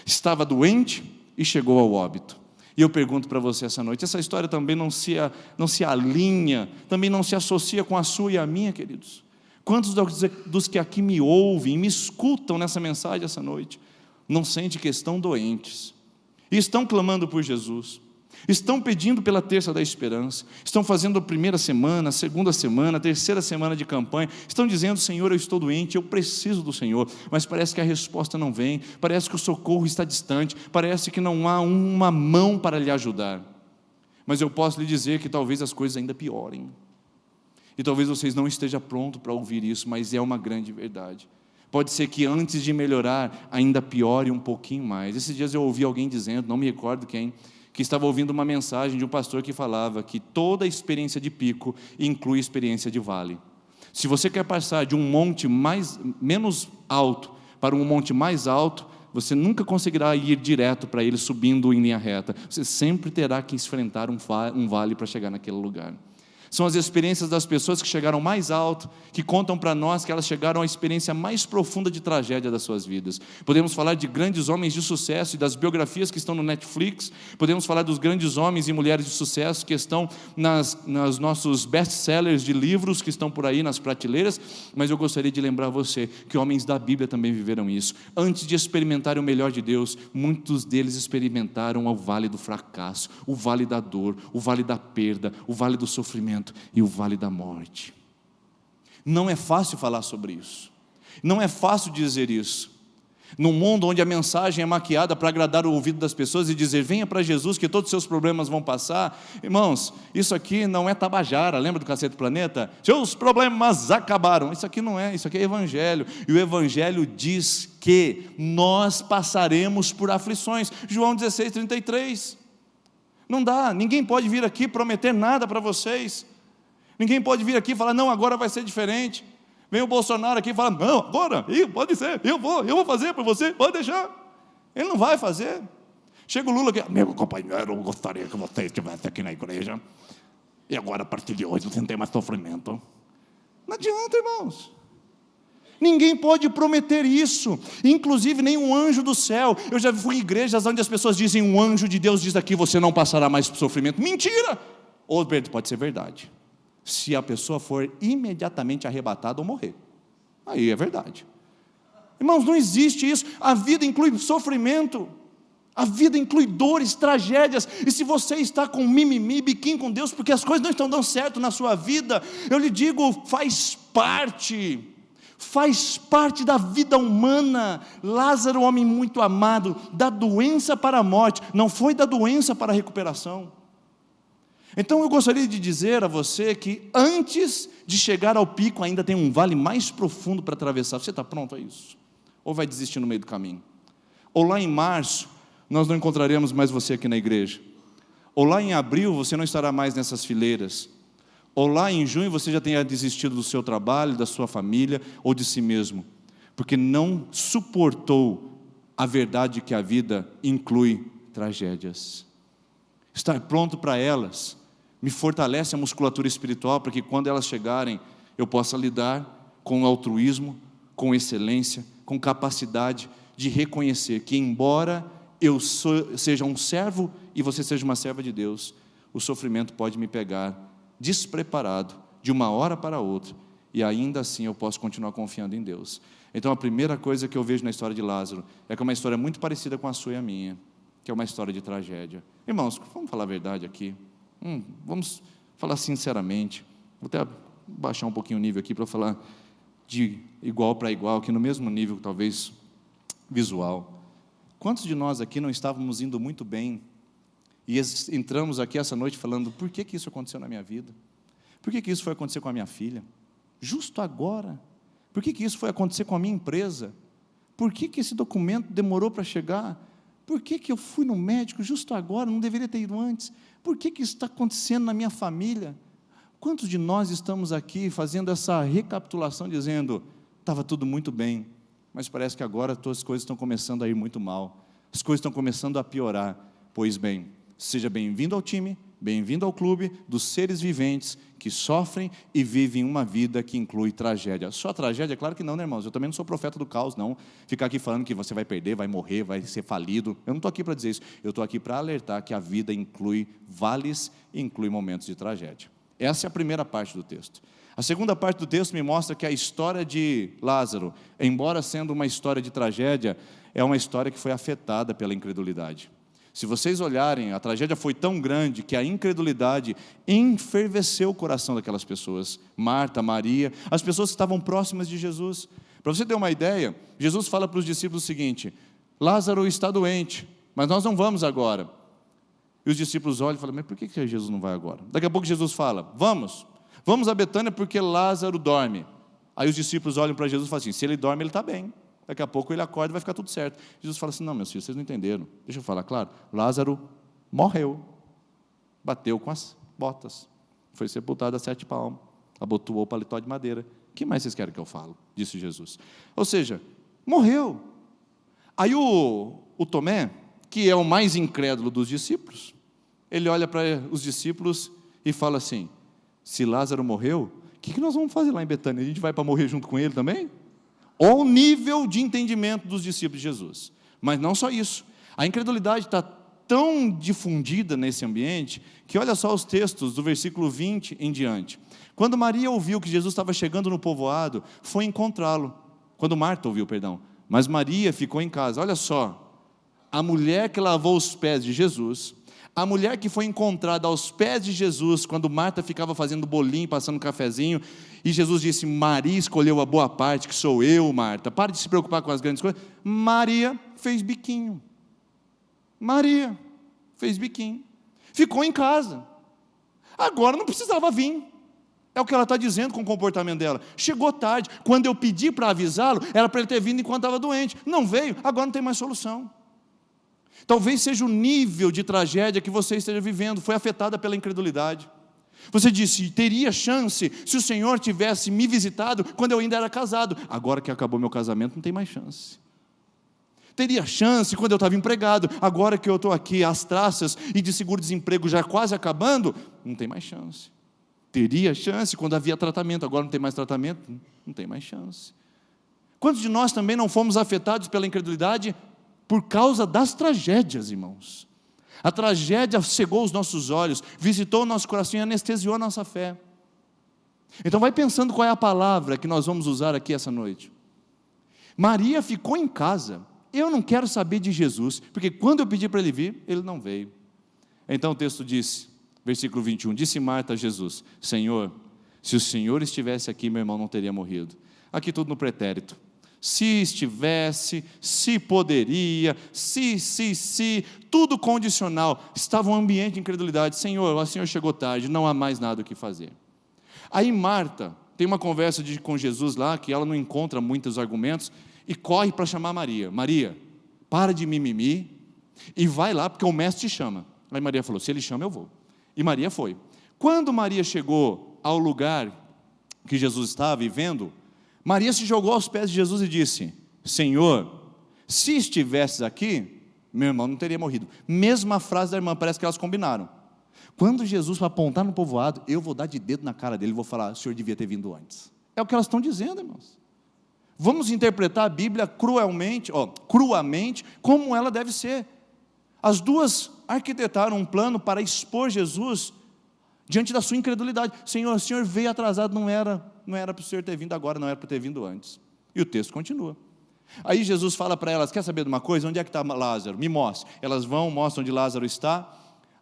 Estava doente e chegou ao óbito. E eu pergunto para você essa noite, essa história também não se alinha, também não se associa com a sua e a minha, queridos? Quantos dos que aqui me ouvem, me escutam nessa mensagem essa noite, não sentem que estão doentes, e estão clamando por Jesus, estão pedindo pela terça da esperança, estão fazendo a primeira semana, a segunda semana, a terceira semana de campanha, estão dizendo: Senhor, eu estou doente, eu preciso do Senhor, mas parece que a resposta não vem, parece que o socorro está distante, parece que não há uma mão para lhe ajudar. Mas eu posso lhe dizer que talvez as coisas ainda piorem, e talvez vocês não estejam prontos para ouvir isso, mas é uma grande verdade. Pode ser que antes de melhorar, ainda piore um pouquinho mais. Esses dias eu ouvi alguém dizendo, não me recordo quem, que estava ouvindo uma mensagem de um pastor que falava que toda experiência de pico inclui experiência de vale. Se você quer passar de um monte menos alto para um monte mais alto, você nunca conseguirá ir direto para ele subindo em linha reta. Você sempre terá que enfrentar um vale para chegar naquele lugar. São as experiências das pessoas que chegaram mais alto, que contam para nós que elas chegaram à experiência mais profunda de tragédia das suas vidas. Podemos falar de grandes homens de sucesso e das biografias que estão no Netflix, podemos falar dos grandes homens e mulheres de sucesso que estão nos nossos best-sellers de livros que estão por aí nas prateleiras, mas eu gostaria de lembrar você que homens da Bíblia também viveram isso. Antes de experimentarem o melhor de Deus, muitos deles experimentaram o vale do fracasso, o vale da dor, o vale da perda, o vale do sofrimento e o vale da morte. Não é fácil falar sobre isso, não é fácil dizer isso, num mundo onde a mensagem é maquiada para agradar o ouvido das pessoas e dizer: venha para Jesus que todos os seus problemas vão passar. Irmãos, isso aqui não é Tabajara, lembra do Cacete Planeta? Seus problemas acabaram. Isso aqui não é, isso aqui é Evangelho, e o Evangelho diz que nós passaremos por aflições. João 16:33. Não dá, ninguém pode vir aqui prometer nada para vocês, ninguém pode vir aqui e falar: não, agora vai ser diferente. Vem o Bolsonaro aqui e fala: não, agora, pode ser, eu vou fazer para você, pode deixar. Ele não vai fazer. Chega o Lula aqui: meu companheiro, eu gostaria que você estivesse aqui na igreja, e agora a partir de hoje você não tem mais sofrimento. Não adianta, irmãos. Ninguém pode prometer isso, inclusive nem um anjo do céu. Eu já fui em igrejas onde as pessoas dizem: um anjo de Deus diz aqui, você não passará mais por sofrimento. Mentira! Ou pode ser verdade, se a pessoa for imediatamente arrebatada ou morrer, aí é verdade. Irmãos, não existe isso. A vida inclui sofrimento, a vida inclui dores, tragédias. E se você está com mimimi, biquinho com Deus, porque as coisas não estão dando certo na sua vida, eu lhe digo, faz parte da vida humana. Lázaro, homem muito amado, da doença para a morte, não foi da doença para a recuperação. Então eu gostaria de dizer a você que antes de chegar ao pico ainda tem um vale mais profundo para atravessar. Você está pronto a isso? Ou vai desistir no meio do caminho? Ou lá em março nós não encontraremos mais você aqui na igreja? Ou lá em abril você não estará mais nessas fileiras? Ou lá em junho você já tenha desistido do seu trabalho, da sua família ou de si mesmo, porque não suportou a verdade que a vida inclui tragédias. Estar pronto para elas me fortalece a musculatura espiritual, para que quando elas chegarem eu possa lidar com altruísmo, com excelência, com capacidade de reconhecer que, embora eu seja um servo e você seja uma serva de Deus, o sofrimento pode me pegar despreparado de uma hora para outra, e ainda assim eu posso continuar confiando em Deus. Então a primeira coisa que eu vejo na história de Lázaro é que é uma história muito parecida com a sua e a minha, que é uma história de tragédia. Irmãos, vamos falar a verdade aqui, vamos falar sinceramente. Vou até baixar um pouquinho o nível aqui para falar de igual para igual, que no mesmo nível talvez visual. Quantos de nós aqui não estávamos indo muito bem e entramos aqui essa noite falando: por que isso aconteceu na minha vida? Por que isso foi acontecer com a minha filha? Justo agora? Por que isso foi acontecer com a minha empresa? Por que esse documento demorou para chegar? Por que eu fui no médico justo agora? Não deveria ter ido antes? Por que isso está acontecendo na minha família? Quantos de nós estamos aqui fazendo essa recapitulação, dizendo: estava tudo muito bem, mas parece que agora as coisas estão começando a ir muito mal, as coisas estão começando a piorar? Pois bem, seja bem-vindo ao time, bem-vindo ao clube dos seres viventes que sofrem e vivem uma vida que inclui tragédia. Só tragédia? Claro que não, né, irmãos? Eu também não sou profeta do caos, não. Ficar aqui falando que você vai perder, vai morrer, vai ser falido. Eu não estou aqui para dizer isso. Eu estou aqui para alertar que a vida inclui vales e inclui momentos de tragédia. Essa é a primeira parte do texto. A segunda parte do texto me mostra que a história de Lázaro, embora sendo uma história de tragédia, é uma história que foi afetada pela incredulidade. Se vocês olharem, a tragédia foi tão grande que a incredulidade enferveceu o coração daquelas pessoas. Marta, Maria, as pessoas que estavam próximas de Jesus. Para você ter uma ideia, Jesus fala para os discípulos o seguinte: Lázaro está doente, mas nós não vamos agora. E os discípulos olham e falam: mas por que Jesus não vai agora? Daqui a pouco Jesus fala: vamos a Betânia porque Lázaro dorme. Aí os discípulos olham para Jesus e falam assim: se ele dorme, ele está bem. Daqui a pouco ele acorda e vai ficar tudo certo. Jesus fala assim: não, meus filhos, vocês não entenderam. Deixa eu falar claro. Lázaro morreu, bateu com as botas, foi sepultado a 7 palmos, abotoou o paletó de madeira. O que mais vocês querem que eu fale? Disse Jesus. Ou seja, morreu. Aí o Tomé, que é o mais incrédulo dos discípulos, ele olha para os discípulos e fala assim: se Lázaro morreu, o que nós vamos fazer lá em Betânia? A gente vai para morrer junto com ele também? Ou o nível de entendimento dos discípulos de Jesus. Mas não só isso, a incredulidade está tão difundida nesse ambiente, que olha só os textos do versículo 20 em diante. Quando Maria ouviu que Jesus estava chegando no povoado, foi encontrá-lo. Quando Marta ouviu, perdão. Mas Maria ficou em casa. Olha só, a mulher que lavou os pés de Jesus, a mulher que foi encontrada aos pés de Jesus, quando Marta ficava fazendo bolinho, passando cafezinho, e Jesus disse: Maria escolheu a boa parte, que sou eu, Marta, para de se preocupar com as grandes coisas. Maria fez biquinho. Maria fez biquinho. Ficou em casa. Agora não precisava vir. É o que ela está dizendo com o comportamento dela. Chegou tarde. Quando eu pedi para avisá-lo, era para ele ter vindo enquanto estava doente. Não veio, agora não tem mais solução. Talvez seja o nível de tragédia que você esteja vivendo, foi afetada pela incredulidade. Você disse: teria chance se o Senhor tivesse me visitado quando eu ainda era casado. Agora que acabou meu casamento, não tem mais chance. Teria chance quando eu estava empregado. Agora que eu estou aqui às traças e de seguro-desemprego já quase acabando, não tem mais chance. Teria chance quando havia tratamento. Agora não tem mais tratamento, não tem mais chance. Quantos de nós também não fomos afetados pela incredulidade por causa das tragédias, irmãos? A tragédia cegou os nossos olhos, visitou o nosso coração e anestesiou a nossa fé. Então vai pensando qual é a palavra que nós vamos usar aqui essa noite. Maria ficou em casa. Eu não quero saber de Jesus, porque quando eu pedi para ele vir, ele não veio. Então o texto diz, versículo 21, disse Marta a Jesus: Senhor, se o Senhor estivesse aqui, meu irmão não teria morrido. Aqui tudo no pretérito. Se estivesse, se poderia, se, tudo condicional. Estava um ambiente de incredulidade. Senhor, o Senhor chegou tarde, não há mais nada o que fazer. Aí Marta tem uma conversa com Jesus lá, que ela não encontra muitos argumentos, e corre para chamar Maria. Maria, para de mimimi e vai lá, porque o mestre te chama. Aí Maria falou: se ele chama, eu vou. E Maria foi. Quando Maria chegou ao lugar que Jesus estava e vendo, Maria se jogou aos pés de Jesus e disse: Senhor, se estivesses aqui, meu irmão não teria morrido. Mesma frase da irmã, parece que elas combinaram. Quando Jesus vai apontar no povoado, eu vou dar de dedo na cara dele e vou falar: o senhor devia ter vindo antes. É o que elas estão dizendo, irmãos. Vamos interpretar a Bíblia cruamente, como ela deve ser. As duas arquitetaram um plano para expor Jesus diante da sua incredulidade. Senhor, o Senhor veio atrasado, não era para o Senhor ter vindo agora, não era para ter vindo antes. E o texto continua. Aí Jesus fala para elas, quer saber de uma coisa? Onde é que está Lázaro? Me mostre. Elas vão, mostram onde Lázaro está.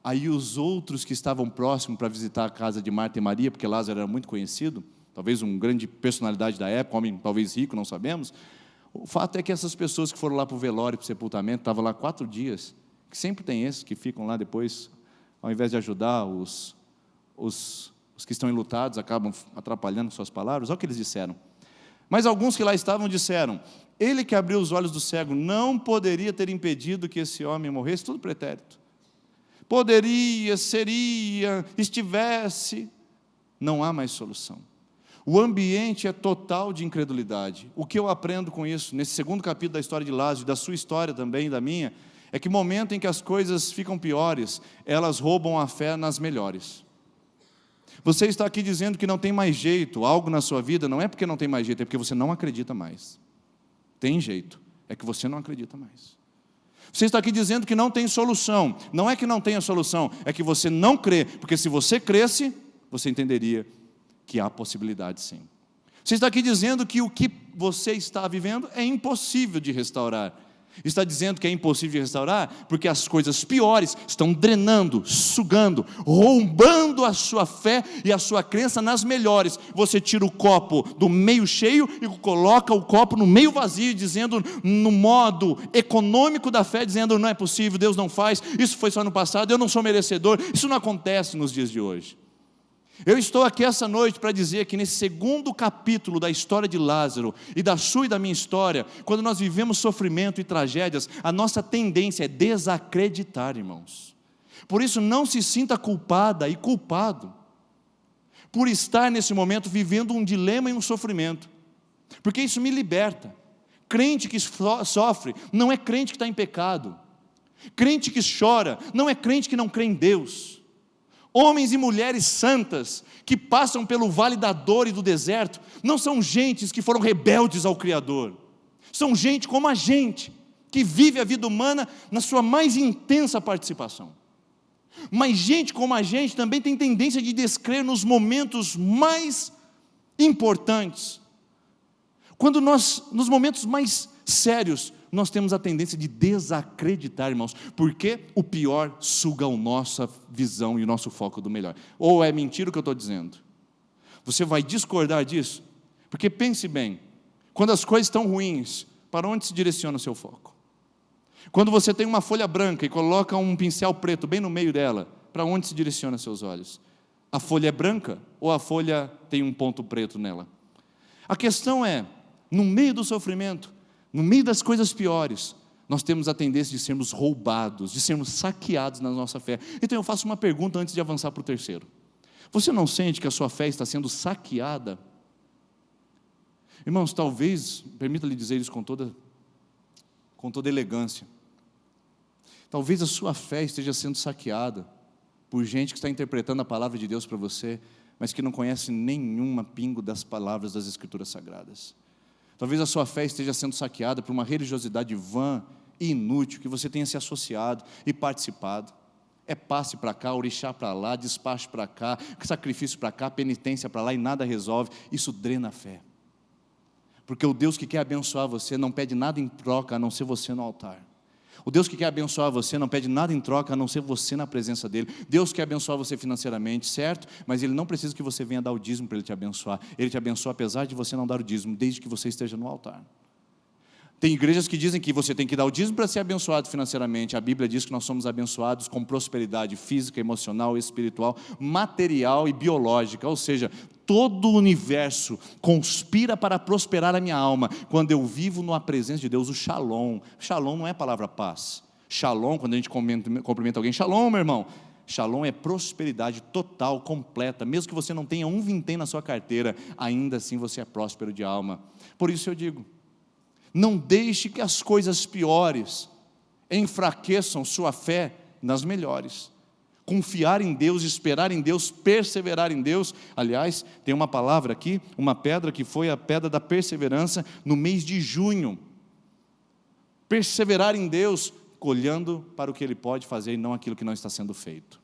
Aí os outros que estavam próximos para visitar a casa de Marta e Maria, porque Lázaro era muito conhecido, talvez uma grande personalidade da época, homem talvez rico, não sabemos. O fato é que essas pessoas que foram lá para o velório, para o sepultamento, estavam lá 4 dias, que sempre tem esses que ficam lá depois, ao invés de ajudar os que estão enlutados, acabam atrapalhando suas palavras. Olha o que eles disseram. Mas alguns que lá estavam disseram, ele que abriu os olhos do cego não poderia ter impedido que esse homem morresse, tudo pretérito. Poderia, seria, estivesse, não há mais solução. O ambiente é total de incredulidade. O que eu aprendo com isso, nesse segundo capítulo da história de Lázaro, da sua história também, da minha, é que no momento em que as coisas ficam piores, elas roubam a fé nas melhores. Você está aqui dizendo que não tem mais jeito, algo na sua vida, não é porque não tem mais jeito, é porque você não acredita mais. Tem jeito, é que você não acredita mais. Você está aqui dizendo que não tem solução, não é que não tenha solução, é que você não crê, porque se você cresce, você entenderia que há possibilidade sim. Você está aqui dizendo que o que você está vivendo é impossível de restaurar. Está dizendo que é impossível de restaurar porque as coisas piores estão drenando, sugando, roubando a sua fé e a sua crença nas melhores. Você tira o copo do meio cheio e coloca o copo no meio vazio, dizendo no modo econômico da fé, dizendo não é possível, Deus não faz, isso foi só no passado, eu não sou merecedor. Isso não acontece nos dias de hoje. Eu estou aqui essa noite para dizer que nesse segundo capítulo da história de Lázaro e da sua e da minha história, quando nós vivemos sofrimento e tragédias, a nossa tendência é desacreditar, irmãos. Por isso não se sinta culpada e culpado por estar nesse momento vivendo um dilema e um sofrimento, porque isso me liberta. Crente que sofre não é crente que está em pecado. Crente que chora não é crente que não crê em Deus. Homens e mulheres santas que passam pelo vale da dor e do deserto, não são gentes que foram rebeldes ao Criador, são gente como a gente, que vive a vida humana na sua mais intensa participação. Mas gente como a gente também tem tendência de descrer nos momentos mais importantes. Quando nos momentos mais sérios, nós temos a tendência de desacreditar, irmãos, porque o pior suga a nossa visão e o nosso foco do melhor. Ou é mentira o que eu estou dizendo? Você vai discordar disso? Porque pense bem, quando as coisas estão ruins, para onde se direciona o seu foco? Quando você tem uma folha branca e coloca um pincel preto bem no meio dela, para onde se direciona seus olhos? A folha é branca ou a folha tem um ponto preto nela? A questão é, no meio do sofrimento, no meio das coisas piores, nós temos a tendência de sermos roubados, de sermos saqueados na nossa fé. Então eu faço uma pergunta antes de avançar para o terceiro. Você não sente que a sua fé está sendo saqueada? Irmãos, talvez, permita-lhe dizer isso com toda elegância, talvez a sua fé esteja sendo saqueada por gente que está interpretando a palavra de Deus para você, mas que não conhece nenhuma pingo das palavras das Escrituras Sagradas. Talvez a sua fé esteja sendo saqueada por uma religiosidade vã e inútil, que você tenha se associado e participado. É passe para cá, orixá para lá, despacho para cá, sacrifício para cá, penitência para lá e nada resolve. Isso drena a fé. Porque o Deus que quer abençoar você não pede nada em troca a não ser você no altar. O Deus que quer abençoar você não pede nada em troca a não ser você na presença dEle. Deus quer abençoar você financeiramente, certo? Mas Ele não precisa que você venha dar o dízimo para Ele te abençoar. Ele te abençoa apesar de você não dar o dízimo, desde que você esteja no altar. Tem igrejas que dizem que você tem que dar o dízimo para ser abençoado financeiramente. A Bíblia diz que nós somos abençoados com prosperidade física, emocional, espiritual, material e biológica. Ou seja, todo o universo conspira para prosperar a minha alma quando eu vivo na presença de Deus. O shalom. Shalom não é a palavra paz. Shalom, quando a gente cumprimenta alguém, shalom, meu irmão. Shalom é prosperidade total, completa. Mesmo que você não tenha um vintém na sua carteira, ainda assim você é próspero de alma. Por isso eu digo, não deixe que as coisas piores enfraqueçam sua fé nas melhores. Confiar em Deus, esperar em Deus, perseverar em Deus. Aliás, tem uma palavra aqui, uma pedra que foi a pedra da perseverança no mês de junho. Perseverar em Deus, olhando para o que Ele pode fazer e não aquilo que não está sendo feito.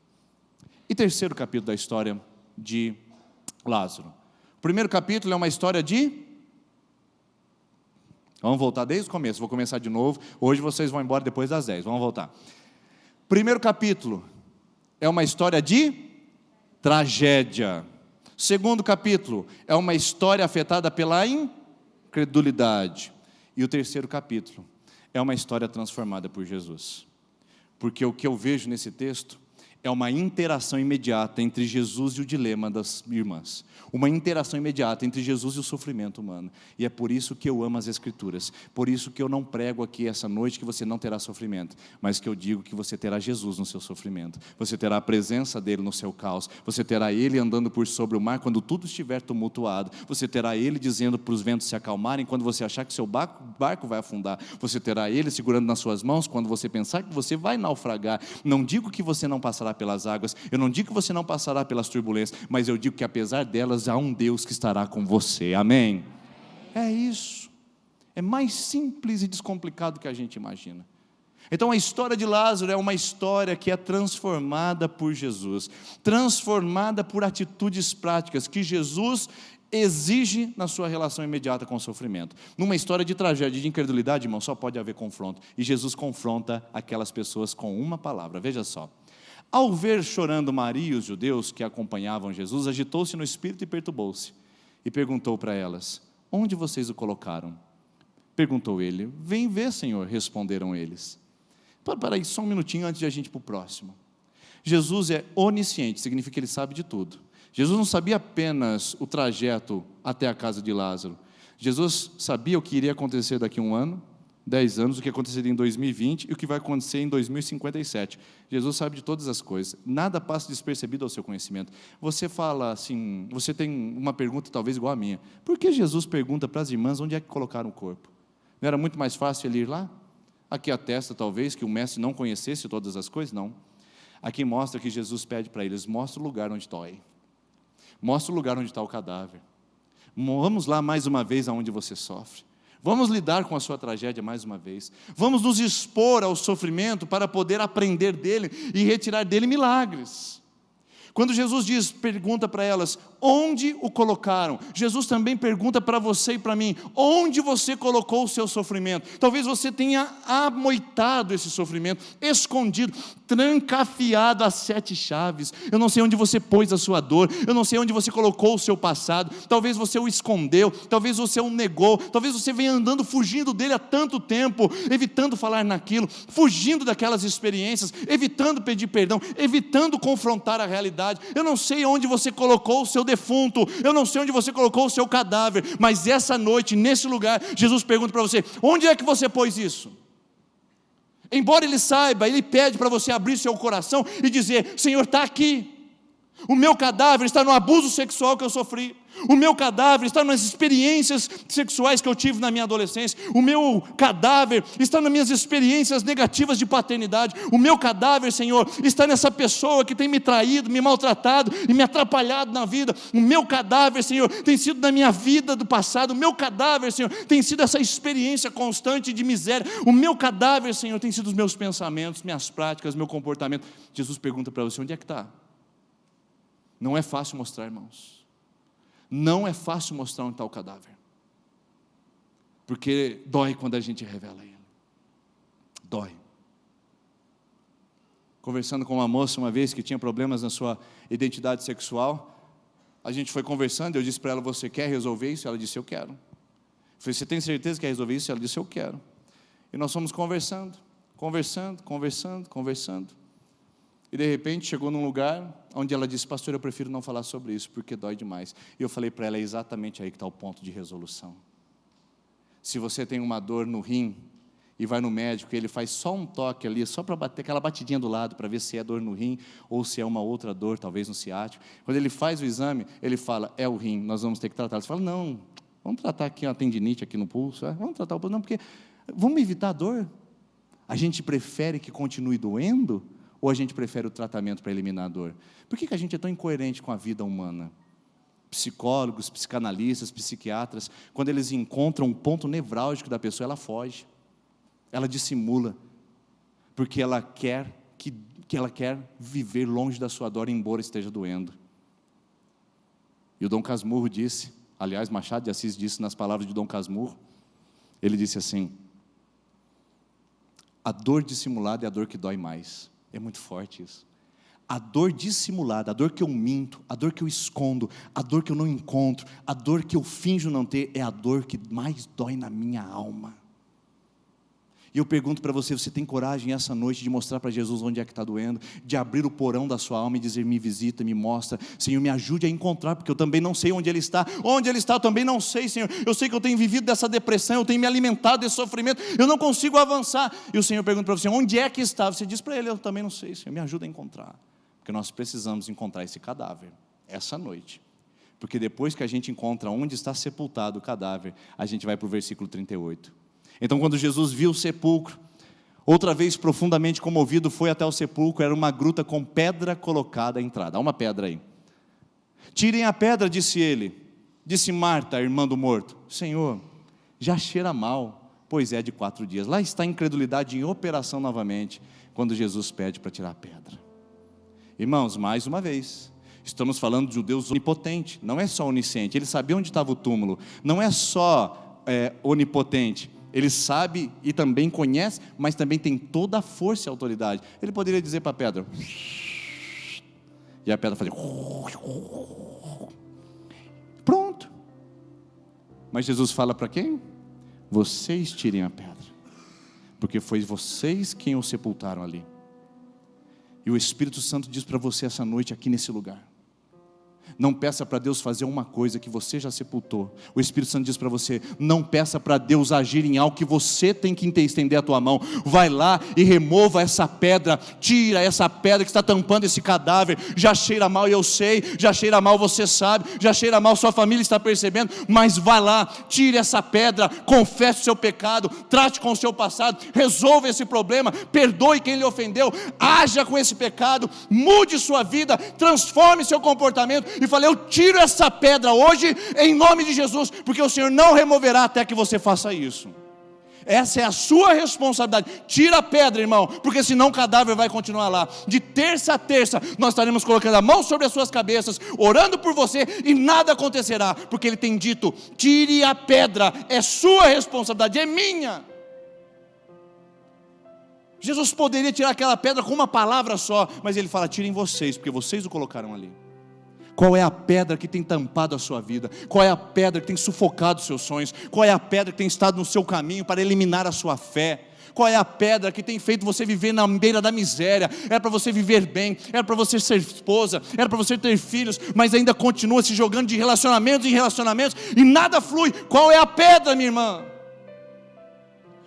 E terceiro capítulo da história de Lázaro. O primeiro capítulo é uma história de... Vamos voltar desde o começo, vou começar de novo. Hoje vocês vão embora depois das 10, vamos voltar. Primeiro capítulo é uma história de tragédia. Segundo capítulo é uma história afetada pela incredulidade. E o terceiro capítulo é uma história transformada por Jesus. Porque o que eu vejo nesse texto é uma interação imediata entre Jesus e o dilema das irmãs. Uma interação imediata entre Jesus e o sofrimento humano. E é por isso que eu amo as Escrituras. Por isso que eu não prego aqui essa noite que você não terá sofrimento, mas que eu digo que você terá Jesus no seu sofrimento. Você terá a presença dele no seu caos. Você terá ele andando por sobre o mar quando tudo estiver tumultuado. Você terá ele dizendo para os ventos se acalmarem quando você achar que seu barco vai afundar. Você terá ele segurando nas suas mãos quando você pensar que você vai naufragar. Não digo que você não passará pelas águas, eu não digo que você não passará pelas turbulências, mas eu digo que apesar delas há um Deus que estará com você, amém? É isso, é mais simples e descomplicado do que a gente imagina. Então a história de Lázaro é uma história que é transformada por Jesus, transformada por atitudes práticas que Jesus exige na sua relação imediata com o sofrimento. Numa história de tragédia, de incredulidade, irmão, só pode haver confronto, e Jesus confronta aquelas pessoas com uma palavra. Veja só: ao ver chorando Maria e os judeus que acompanhavam Jesus, agitou-se no espírito e perturbou-se, e perguntou para elas: onde vocês o colocaram? Perguntou ele. Vem ver, Senhor, responderam eles. Para aí, só um minutinho antes de a gente ir para o próximo. Jesus é onisciente, significa que ele sabe de tudo. Jesus não sabia apenas o trajeto até a casa de Lázaro. Jesus sabia o que iria acontecer daqui a 1 ano, 10 anos, o que aconteceria em 2020 e o que vai acontecer em 2057. Jesus sabe de todas as coisas, nada passa despercebido ao seu conhecimento. Você fala assim, você tem uma pergunta talvez igual a minha: por que Jesus pergunta para as irmãs onde é que colocaram o corpo? Não era muito mais fácil ele ir lá? Aqui atesta talvez que o mestre não conhecesse todas as coisas? Não. Aqui mostra que Jesus pede para eles: mostra o lugar onde está aí, mostra o lugar onde está o cadáver, vamos lá mais uma vez aonde você sofre. Vamos lidar com a sua tragédia mais uma vez. Vamos nos expor ao sofrimento para poder aprender dele e retirar dele milagres. Quando Jesus pergunta para elas, onde o colocaram? Jesus também pergunta para você e para mim, onde você colocou o seu sofrimento? Talvez você tenha amoitado esse sofrimento, escondido, trancafiado a 7 chaves. Eu não sei onde você pôs a sua dor, eu não sei onde você colocou o seu passado. Talvez você o escondeu, talvez você o negou, talvez você venha andando fugindo dele há tanto tempo, evitando falar naquilo, fugindo daquelas experiências, evitando pedir perdão, evitando confrontar a realidade. Eu não sei onde você colocou o seu defunto, eu não sei onde você colocou o seu cadáver, mas essa noite, nesse lugar, Jesus pergunta para você: onde é que você pôs isso? Embora ele saiba, ele pede para você abrir seu coração e dizer: Senhor, está aqui. O meu cadáver está no abuso sexual que eu sofri. O meu cadáver está nas experiências sexuais que eu tive na minha adolescência. O meu cadáver está nas minhas experiências negativas de paternidade. O meu cadáver, Senhor, está nessa pessoa que tem me traído, me maltratado e me atrapalhado na vida. O meu cadáver, Senhor, tem sido na minha vida do passado. O meu cadáver, Senhor, tem sido essa experiência constante de miséria. O meu cadáver, Senhor, tem sido os meus pensamentos, minhas práticas, meu comportamento. Jesus pergunta para você: onde é que está? Não é fácil mostrar, irmãos. Não é fácil mostrar onde está o cadáver, porque dói quando a gente revela ele. Dói. Conversando com uma moça uma vez que tinha problemas na sua identidade sexual, a gente foi conversando, eu disse para ela: você quer resolver isso? Ela disse: eu quero. Eu falei: você tem certeza que quer resolver isso? Ela disse: eu quero. E nós fomos conversando. E de repente chegou num lugar onde ela disse: pastor, eu prefiro não falar sobre isso, porque dói demais. E eu falei para ela: é exatamente aí que está o ponto de resolução. Se você tem uma dor no rim e vai no médico, ele faz só um toque ali, só para bater aquela batidinha do lado, para ver se é dor no rim, ou se é uma outra dor, talvez no ciático. Quando ele faz o exame, ele fala: é o rim, nós vamos ter que tratar. Você fala: não, vamos tratar aqui uma tendinite aqui no pulso, vamos tratar o pulso, não, porque vamos evitar a dor. A gente prefere que continue doendo, ou a gente prefere o tratamento para eliminar a dor? Por que a gente é tão incoerente com a vida humana? Psicólogos, psicanalistas, psiquiatras, quando eles encontram um ponto nevrálgico da pessoa, ela foge, ela dissimula, porque ela quer que que ela quer viver longe da sua dor, embora esteja doendo. E o Dom Casmurro disse, aliás, Machado de Assis disse nas palavras de Dom Casmurro, ele disse assim: a dor dissimulada é a dor que dói mais. É muito forte isso. A dor dissimulada, a dor que eu minto, a dor que eu escondo, a dor que eu não encontro, a dor que eu finjo não ter, é a dor que mais dói na minha alma. E eu pergunto para você, você tem coragem essa noite de mostrar para Jesus onde é que está doendo? De abrir o porão da sua alma e dizer, me visita, me mostra. Senhor, me ajude a encontrar, porque eu também não sei onde Ele está. Onde Ele está eu também não sei, Senhor. Eu sei que eu tenho vivido dessa depressão, eu tenho me alimentado desse sofrimento, eu não consigo avançar. E o Senhor pergunta para você, onde é que está? Você diz para Ele, eu também não sei, Senhor, me ajuda a encontrar. Porque nós precisamos encontrar esse cadáver, essa noite. Porque depois que a gente encontra onde está sepultado o cadáver, a gente vai para o versículo 38. Então, quando Jesus viu o sepulcro, outra vez profundamente comovido, foi até o sepulcro. Era uma gruta com pedra colocada à entrada. Há uma pedra aí. Tirem a pedra, disse ele. Disse Marta, a irmã do morto: Senhor, já cheira mal, pois é de 4 dias. Lá está a incredulidade em operação novamente, quando Jesus pede para tirar a pedra. Irmãos, mais uma vez, estamos falando de um Deus onipotente. Não é só onisciente, Ele sabia onde estava o túmulo. Não é só onipotente, Ele sabe e também conhece, mas também tem toda a força e autoridade. Ele poderia dizer para a pedra, e a pedra fazia, pronto. Mas Jesus fala para quem? Vocês tirem a pedra, porque foi vocês quem o sepultaram ali. E o Espírito Santo diz para você essa noite aqui nesse lugar, não peça para Deus fazer uma coisa que você já sepultou. O Espírito Santo diz para você, não peça para Deus agir em algo que você tem que estender a tua mão. Vai lá e remova essa pedra, tira essa pedra que está tampando esse cadáver. Já cheira mal, eu sei, já cheira mal, você sabe, já cheira mal, sua família está percebendo, mas vai lá, tire essa pedra, confesse o seu pecado, trate com o seu passado, resolva esse problema, perdoe quem lhe ofendeu, haja com esse pecado, mude sua vida, transforme seu comportamento. E falei, eu tiro essa pedra hoje em nome de Jesus, porque o Senhor não removerá até que você faça isso. Essa é a sua responsabilidade. Tira a pedra, irmão, porque senão o cadáver vai continuar lá. De terça a terça nós estaremos colocando a mão sobre as suas cabeças, orando por você, e nada acontecerá, porque Ele tem dito, tire a pedra, é sua responsabilidade, é minha. Jesus poderia tirar aquela pedra com uma palavra só, mas Ele fala, tirem vocês, porque vocês o colocaram ali. Qual é a pedra que tem tampado a sua vida? Qual é a pedra que tem sufocado os seus sonhos? Qual é a pedra que tem estado no seu caminho para eliminar a sua fé? Qual é a pedra que tem feito você viver na beira da miséria? Era para você viver bem, era para você ser esposa, era para você ter filhos, mas ainda continua se jogando de relacionamentos em relacionamentos e nada flui. Qual é a pedra, minha irmã?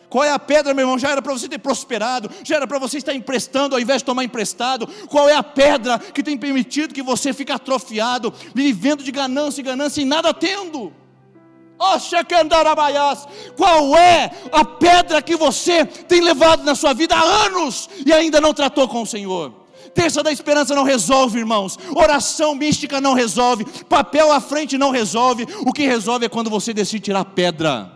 Qual é a pedra, meu irmão? Já era para você ter prosperado, já era para você estar emprestando ao invés de tomar emprestado. Qual é a pedra que tem permitido que você fique atrofiado, vivendo de ganância e ganância e nada tendo? Qual é a pedra que você tem levado na sua vida há anos e ainda não tratou com o Senhor? Terça da esperança não resolve, irmãos. Oração mística não resolve. Papel à frente não resolve. O que resolve é quando você decide tirar a pedra.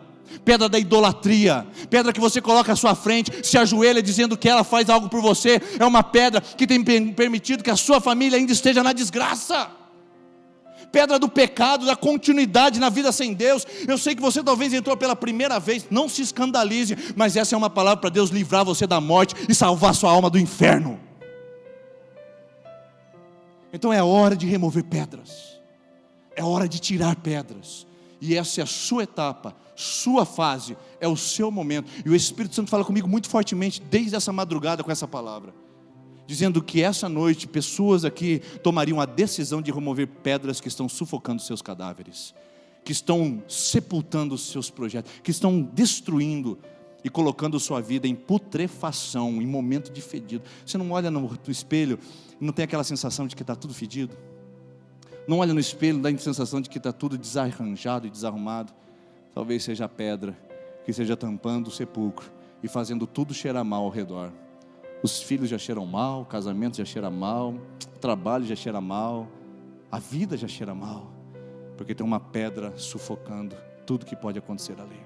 Pedra da idolatria, pedra que você coloca à sua frente, se ajoelha dizendo que ela faz algo por você. É uma pedra que tem permitido que a sua família ainda esteja na desgraça. Pedra do pecado, da continuidade na vida sem Deus. Eu sei que você talvez entrou pela primeira vez, não se escandalize, mas essa é uma palavra para Deus livrar você da morte e salvar sua alma do inferno. Então é hora de remover pedras, é hora de tirar pedras, e essa é a sua etapa, sua fase, é o seu momento. E o Espírito Santo fala comigo muito fortemente desde essa madrugada com essa palavra, dizendo que essa noite pessoas aqui tomariam a decisão de remover pedras que estão sufocando seus cadáveres, que estão sepultando os seus projetos, que estão destruindo e colocando sua vida em putrefação, em momento de fedido. Você não olha no espelho e não tem aquela sensação de que está tudo fedido? Não olha no espelho e dá a sensação de que está tudo desarranjado e desarrumado? Talvez seja a pedra que esteja tampando o sepulcro e fazendo tudo cheirar mal ao redor. Os filhos já cheiram mal, o casamento já cheira mal, o trabalho já cheira mal, a vida já cheira mal, porque tem uma pedra sufocando tudo que pode acontecer ali.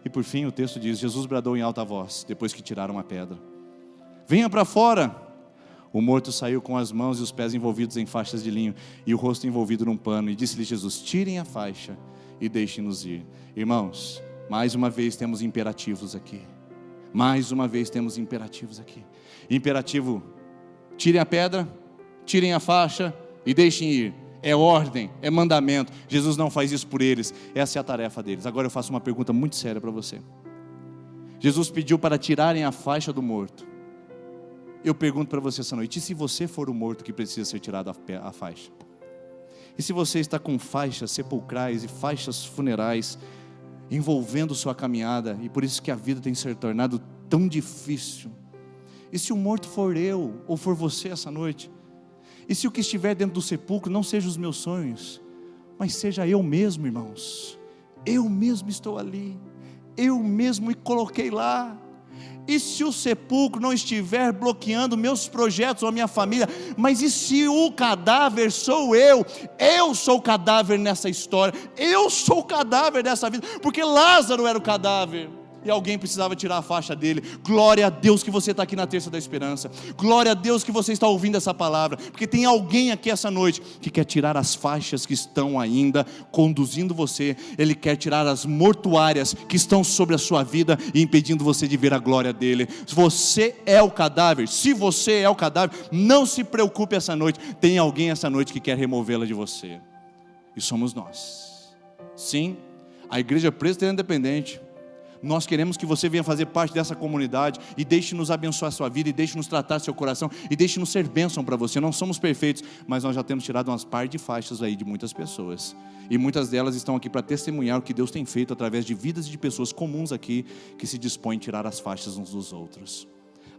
E por fim o texto diz, Jesus bradou em alta voz, depois que tiraram a pedra, venha para fora. O morto saiu com as mãos e os pés envolvidos em faixas de linho e o rosto envolvido num pano. E disse-lhe Jesus: tirem a faixa e deixem-nos ir. Irmãos, mais uma vez temos imperativos aqui. Mais uma vez temos imperativos aqui. Imperativo: tirem a pedra, tirem a faixa e deixem ir. É ordem, é mandamento. Jesus não faz isso por eles. Essa é a tarefa deles. Agora eu faço uma pergunta muito séria para você. Jesus pediu para tirarem a faixa do morto. Eu pergunto para você essa noite: e se você for o morto que precisa ser tirado a faixa? E se você está com faixas sepulcrais e faixas funerais envolvendo sua caminhada, e por isso que a vida tem se tornado tão difícil? E se o morto for eu, ou for você essa noite? E se o que estiver dentro do sepulcro não seja os meus sonhos, mas seja eu mesmo, irmãos? Eu mesmo estou ali, eu mesmo me coloquei lá. E se o sepulcro não estiver bloqueando meus projetos ou a minha família, mas e se o cadáver sou eu? Eu sou o cadáver nessa história, eu sou o cadáver dessa vida, porque Lázaro era o cadáver, e alguém precisava tirar a faixa dele. Glória a Deus que você está aqui na Terça da Esperança. Glória a Deus que você está ouvindo essa palavra, porque tem alguém aqui essa noite que quer tirar as faixas que estão ainda conduzindo você. Ele quer tirar as mortuárias que estão sobre a sua vida e impedindo você de ver a glória dele. Se você é o cadáver, não se preocupe essa noite. Tem alguém essa noite que quer removê-la de você, e somos nós. Sim, a Igreja Presbiteriana Independente, nós queremos que você venha fazer parte dessa comunidade e deixe-nos abençoar a sua vida, e deixe-nos tratar seu coração, e deixe-nos ser bênção para você. Não somos perfeitos, mas nós já temos tirado umas par de faixas aí de muitas pessoas, e muitas delas estão aqui para testemunhar o que Deus tem feito através de vidas e de pessoas comuns aqui, que se dispõem a tirar as faixas uns dos outros.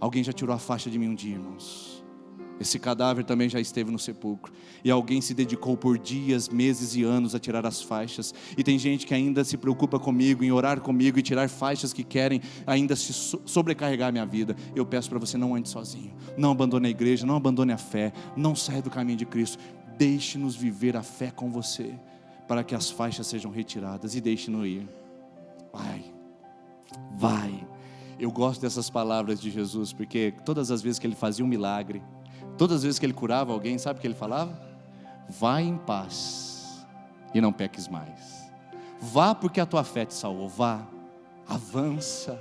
Alguém já tirou a faixa de mim um dia, irmãos? Esse cadáver também já esteve no sepulcro, e alguém se dedicou por dias, meses e anos a tirar as faixas. E tem gente que ainda se preocupa comigo, em orar comigo e tirar faixas que querem ainda se sobrecarregar a minha vida. Eu peço para você: não ande sozinho, não abandone a igreja, não abandone a fé, não saia do caminho de Cristo. Deixe-nos viver a fé com você, para que as faixas sejam retiradas, e deixe-nos ir. Vai. Eu gosto dessas palavras de Jesus, porque todas as vezes que ele fazia um milagre, todas as vezes que ele curava alguém, sabe o que ele falava? Vai em paz e não peques mais. Vá porque a tua fé te salvou. Vá, avança.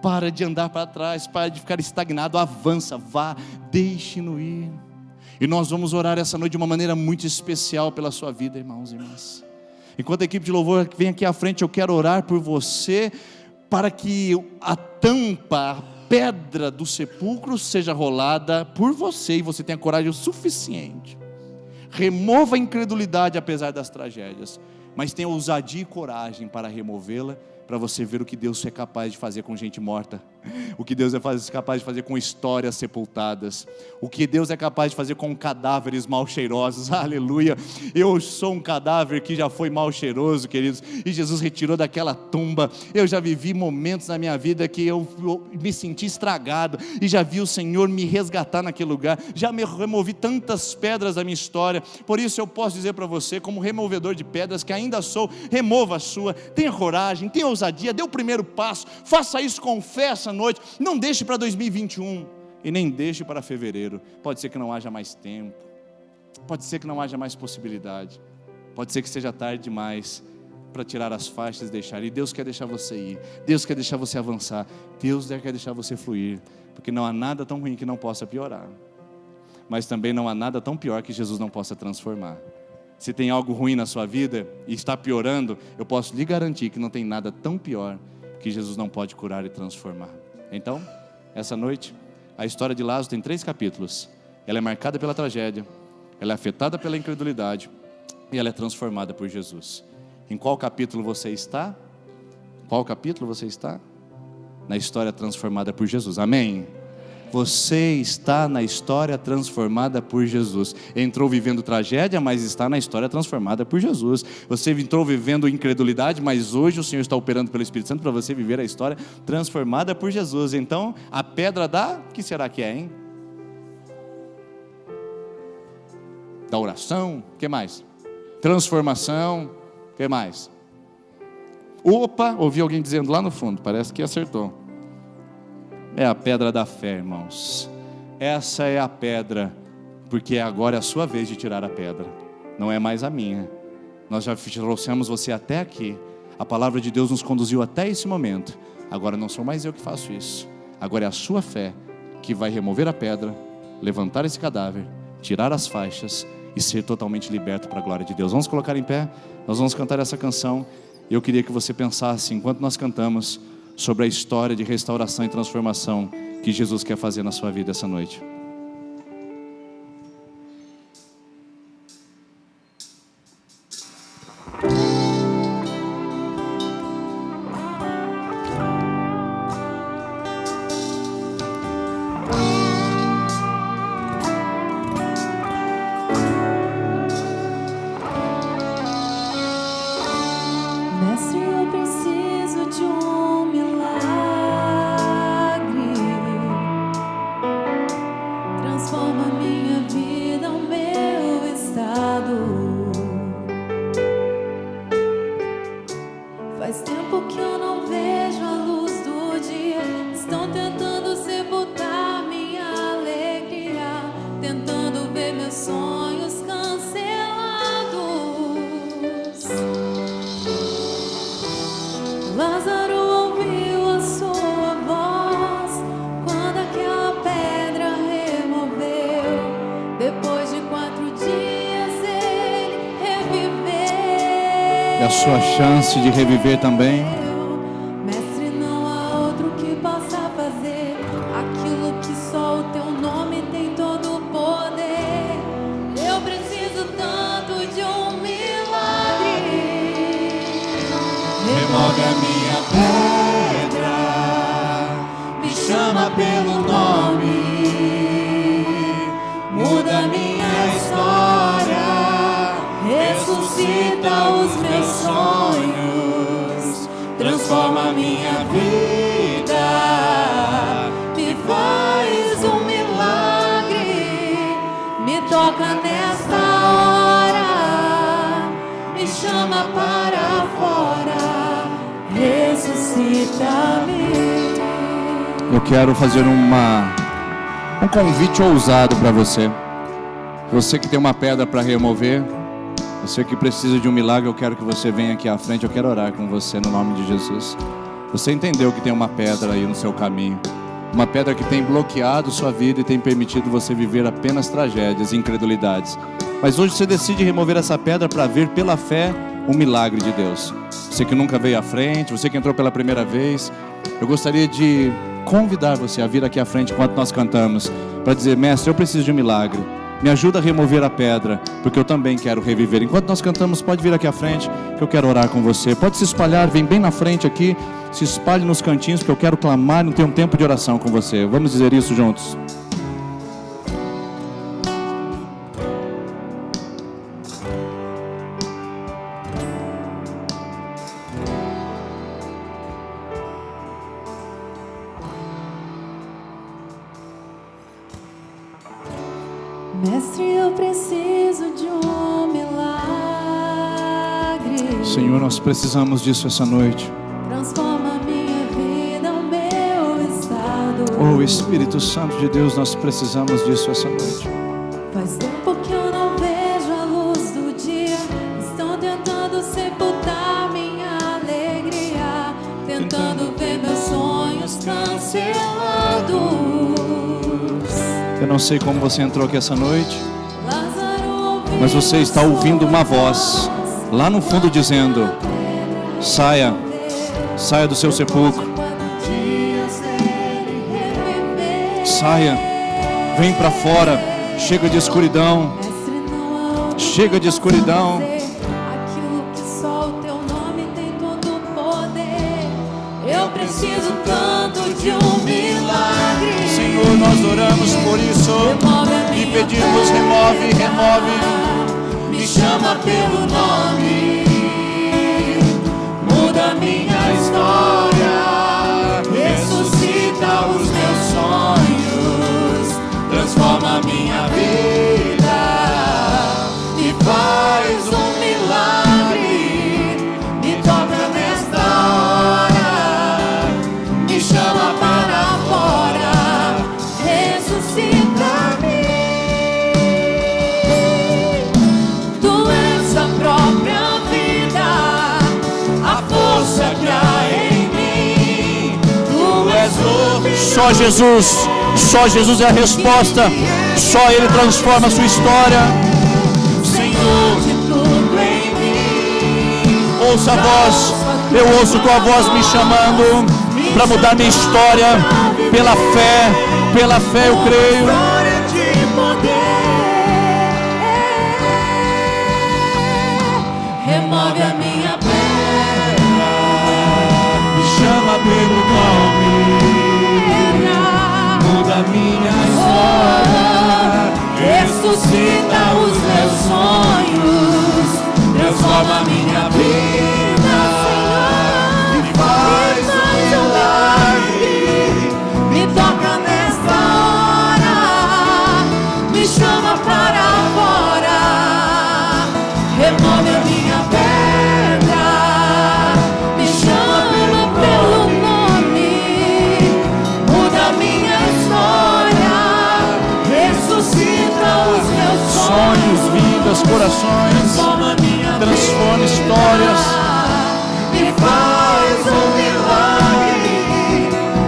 Para de andar para trás, para de ficar estagnado. Avança, vá, deixe-no ir. E nós vamos orar essa noite de uma maneira muito especial pela sua vida, irmãos e irmãs. Enquanto a equipe de louvor vem aqui à frente, eu quero orar por você, para que a tampa, a pedra do sepulcro seja rolada por você, e você tenha coragem o suficiente. Remova a incredulidade apesar das tragédias, mas tenha ousadia e coragem para removê-la, para você ver o que Deus é capaz de fazer com gente morta, o que Deus é capaz de fazer com histórias sepultadas, o que Deus é capaz de fazer com cadáveres mal cheirosos. Aleluia. Eu sou um cadáver que já foi mal cheiroso, queridos, e Jesus retirou daquela tumba. Eu já vivi momentos na minha vida que eu me senti estragado, e já vi o Senhor me resgatar naquele lugar. Já me removi tantas pedras da minha história. Por isso eu posso dizer para você, como removedor de pedras que ainda sou, remova a sua. Tenha coragem, tenha ousadia, dê o primeiro passo, faça isso com fé essa noite. Não deixe para 2021, e nem deixe para fevereiro. Pode ser que não haja mais tempo, pode ser que não haja mais possibilidade, pode ser que seja tarde demais para tirar as faixas e deixar. E Deus quer deixar você ir, Deus quer deixar você avançar, Deus quer deixar você fluir, porque não há nada tão ruim que não possa piorar, mas também não há nada tão pior que Jesus não possa transformar. Se tem algo ruim na sua vida e está piorando, eu posso lhe garantir que não tem nada tão pior que Jesus não pode curar e transformar. Então, essa noite, a história de Lázaro tem 3 capítulos. Ela é marcada pela tragédia, ela é afetada pela incredulidade, e ela é transformada por Jesus. Em qual capítulo você está? Qual capítulo você está? Na história transformada por Jesus. Amém? Você está na história transformada por Jesus. Entrou vivendo tragédia, mas está na história transformada por Jesus. Você entrou vivendo incredulidade, mas hoje o Senhor está operando pelo Espírito Santo para você viver a história transformada por Jesus. Então, a pedra da... que será que é, hein? Da oração. O que mais? Transformação. O que mais? Opa, ouvi alguém dizendo lá no fundo, parece que acertou. é a pedra da fé, irmãos. Essa é a pedra, porque agora é a sua vez de tirar a pedra, não é mais a minha. Nós já trouxemos você até aqui, a palavra de Deus nos conduziu até esse momento. Agora não sou mais eu que faço isso, agora é a sua fé que vai remover a pedra, levantar esse cadáver, tirar as faixas e ser totalmente liberto para a glória de Deus. Vamos colocar em pé, nós vamos cantar essa canção. Eu queria que você pensasse, enquanto nós cantamos, sobre a história de restauração e transformação que Jesus quer fazer na sua vida essa noite. Mestre, eu preciso de um milagre. Transforma minha vida, o meu estado. Faz tempo que eu não vejo a luz do dia. Estão tentando sepultar minha alegria, tentando ver meus sonhos cancelados. Lázaro ouviu a sua voz quando aquela pedra removeu. Depois de 4 dias ele reviveu. É a sua chance de reviver também. Mestre, não há outro que possa fazer aquilo que só o teu nome tem todo o poder. Eu preciso tanto de um milagre. Remove a minha pedra, me chama pelo nome, muda minha história, ressuscita os meus sonhos, transforma minha vida, Me faz um milagre, me toca nesta hora, me chama para fora, ressuscita-me. Eu quero fazer um convite ousado para você. Você que tem uma pedra para remover, você que precisa de um milagre, eu quero que você venha aqui à frente. Eu quero orar com você no nome de Jesus. Você entendeu que tem uma pedra aí no seu caminho, uma pedra que tem bloqueado sua vida e tem permitido você viver apenas tragédias e incredulidades. Mas hoje você decide remover essa pedra para ver pela fé um milagre de Deus. Você que nunca veio à frente, você que entrou pela primeira vez, eu gostaria de convidar você a vir aqui à frente enquanto nós cantamos, para dizer: mestre, eu preciso de um milagre, me ajuda a remover a pedra, porque eu também quero reviver. Enquanto nós cantamos, pode vir aqui à frente, que eu quero orar com você. Pode se espalhar, vem bem na frente aqui, se espalhe nos cantinhos, porque eu quero clamar, não ter um tempo de oração com você. Vamos dizer isso juntos. Mestre, eu preciso de um milagre. Senhor, nós precisamos disso essa noite. Transforma minha vida, o meu estado. Oh, Espírito Santo de Deus, nós precisamos disso essa noite. Faz tempo que eu não vejo a luz do dia. Estão tentando sepultar minha alegria, tentando ver meus sonhos cancelados. Eu não sei como você entrou aqui essa noite, Lázaro ouviu mas você está ouvindo uma voz lá no fundo dizendo: saia, saia do seu sepulcro, saia, vem para fora, chega de escuridão, chega de escuridão. aquilo que só o teu nome tem todo o poder. Eu preciso tanto de um milagre. Senhor, nós oramos por isso e pedimos: remove, me chama pelo nome, muda minha história, ressuscita os meus sonhos, transforma minha vida, me faz um milagre, me toca nesta hora, me chama para fora. Só Jesus é a resposta. Só Ele transforma a sua história. Senhor, ouça a voz. Eu ouço tua voz me chamando para mudar minha história. Pela fé eu creio. Remove a minha pedra, Me chama pelo nome, muda minha história, ressuscita os meus sonhos, transforma a minha vida, me faz um milagre, me toca nesta hora, me chama para fora, remove a minha pedra, me chama pelo nome, muda minha história, ressuscita os meus sonhos, vidas, corações, transforma histórias. me faz um milagre,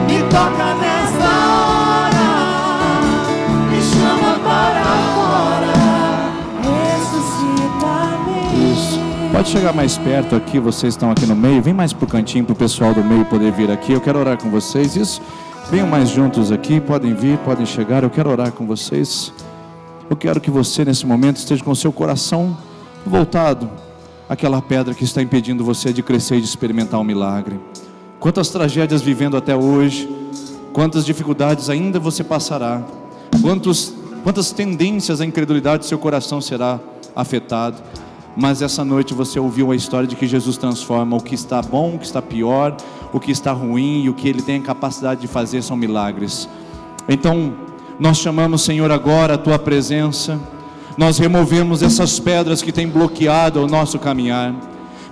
me toca nesta hora, me chama para fora, ressuscita-me. Pode chegar mais perto aqui, vocês estão aqui no meio. Vem mais pro cantinho para o pessoal do meio poder vir aqui. Eu quero orar com vocês. Isso. Venham mais juntos aqui, podem vir, podem chegar. Eu quero orar com vocês. Eu quero que você nesse momento esteja com o seu coração voltado àquela pedra que está impedindo você de crescer e de experimentar um milagre. Quantas tragédias vivendo até hoje, quantas dificuldades ainda você passará, quantas tendências à incredulidade seu coração será afetado. Mas essa noite você ouviu a história de que Jesus transforma o que está bom, o que está pior, o que está ruim, e o que Ele tem a capacidade de fazer são milagres. Então nós chamamos, Senhor, agora a Tua presença. Nós removemos essas pedras que têm bloqueado o nosso caminhar,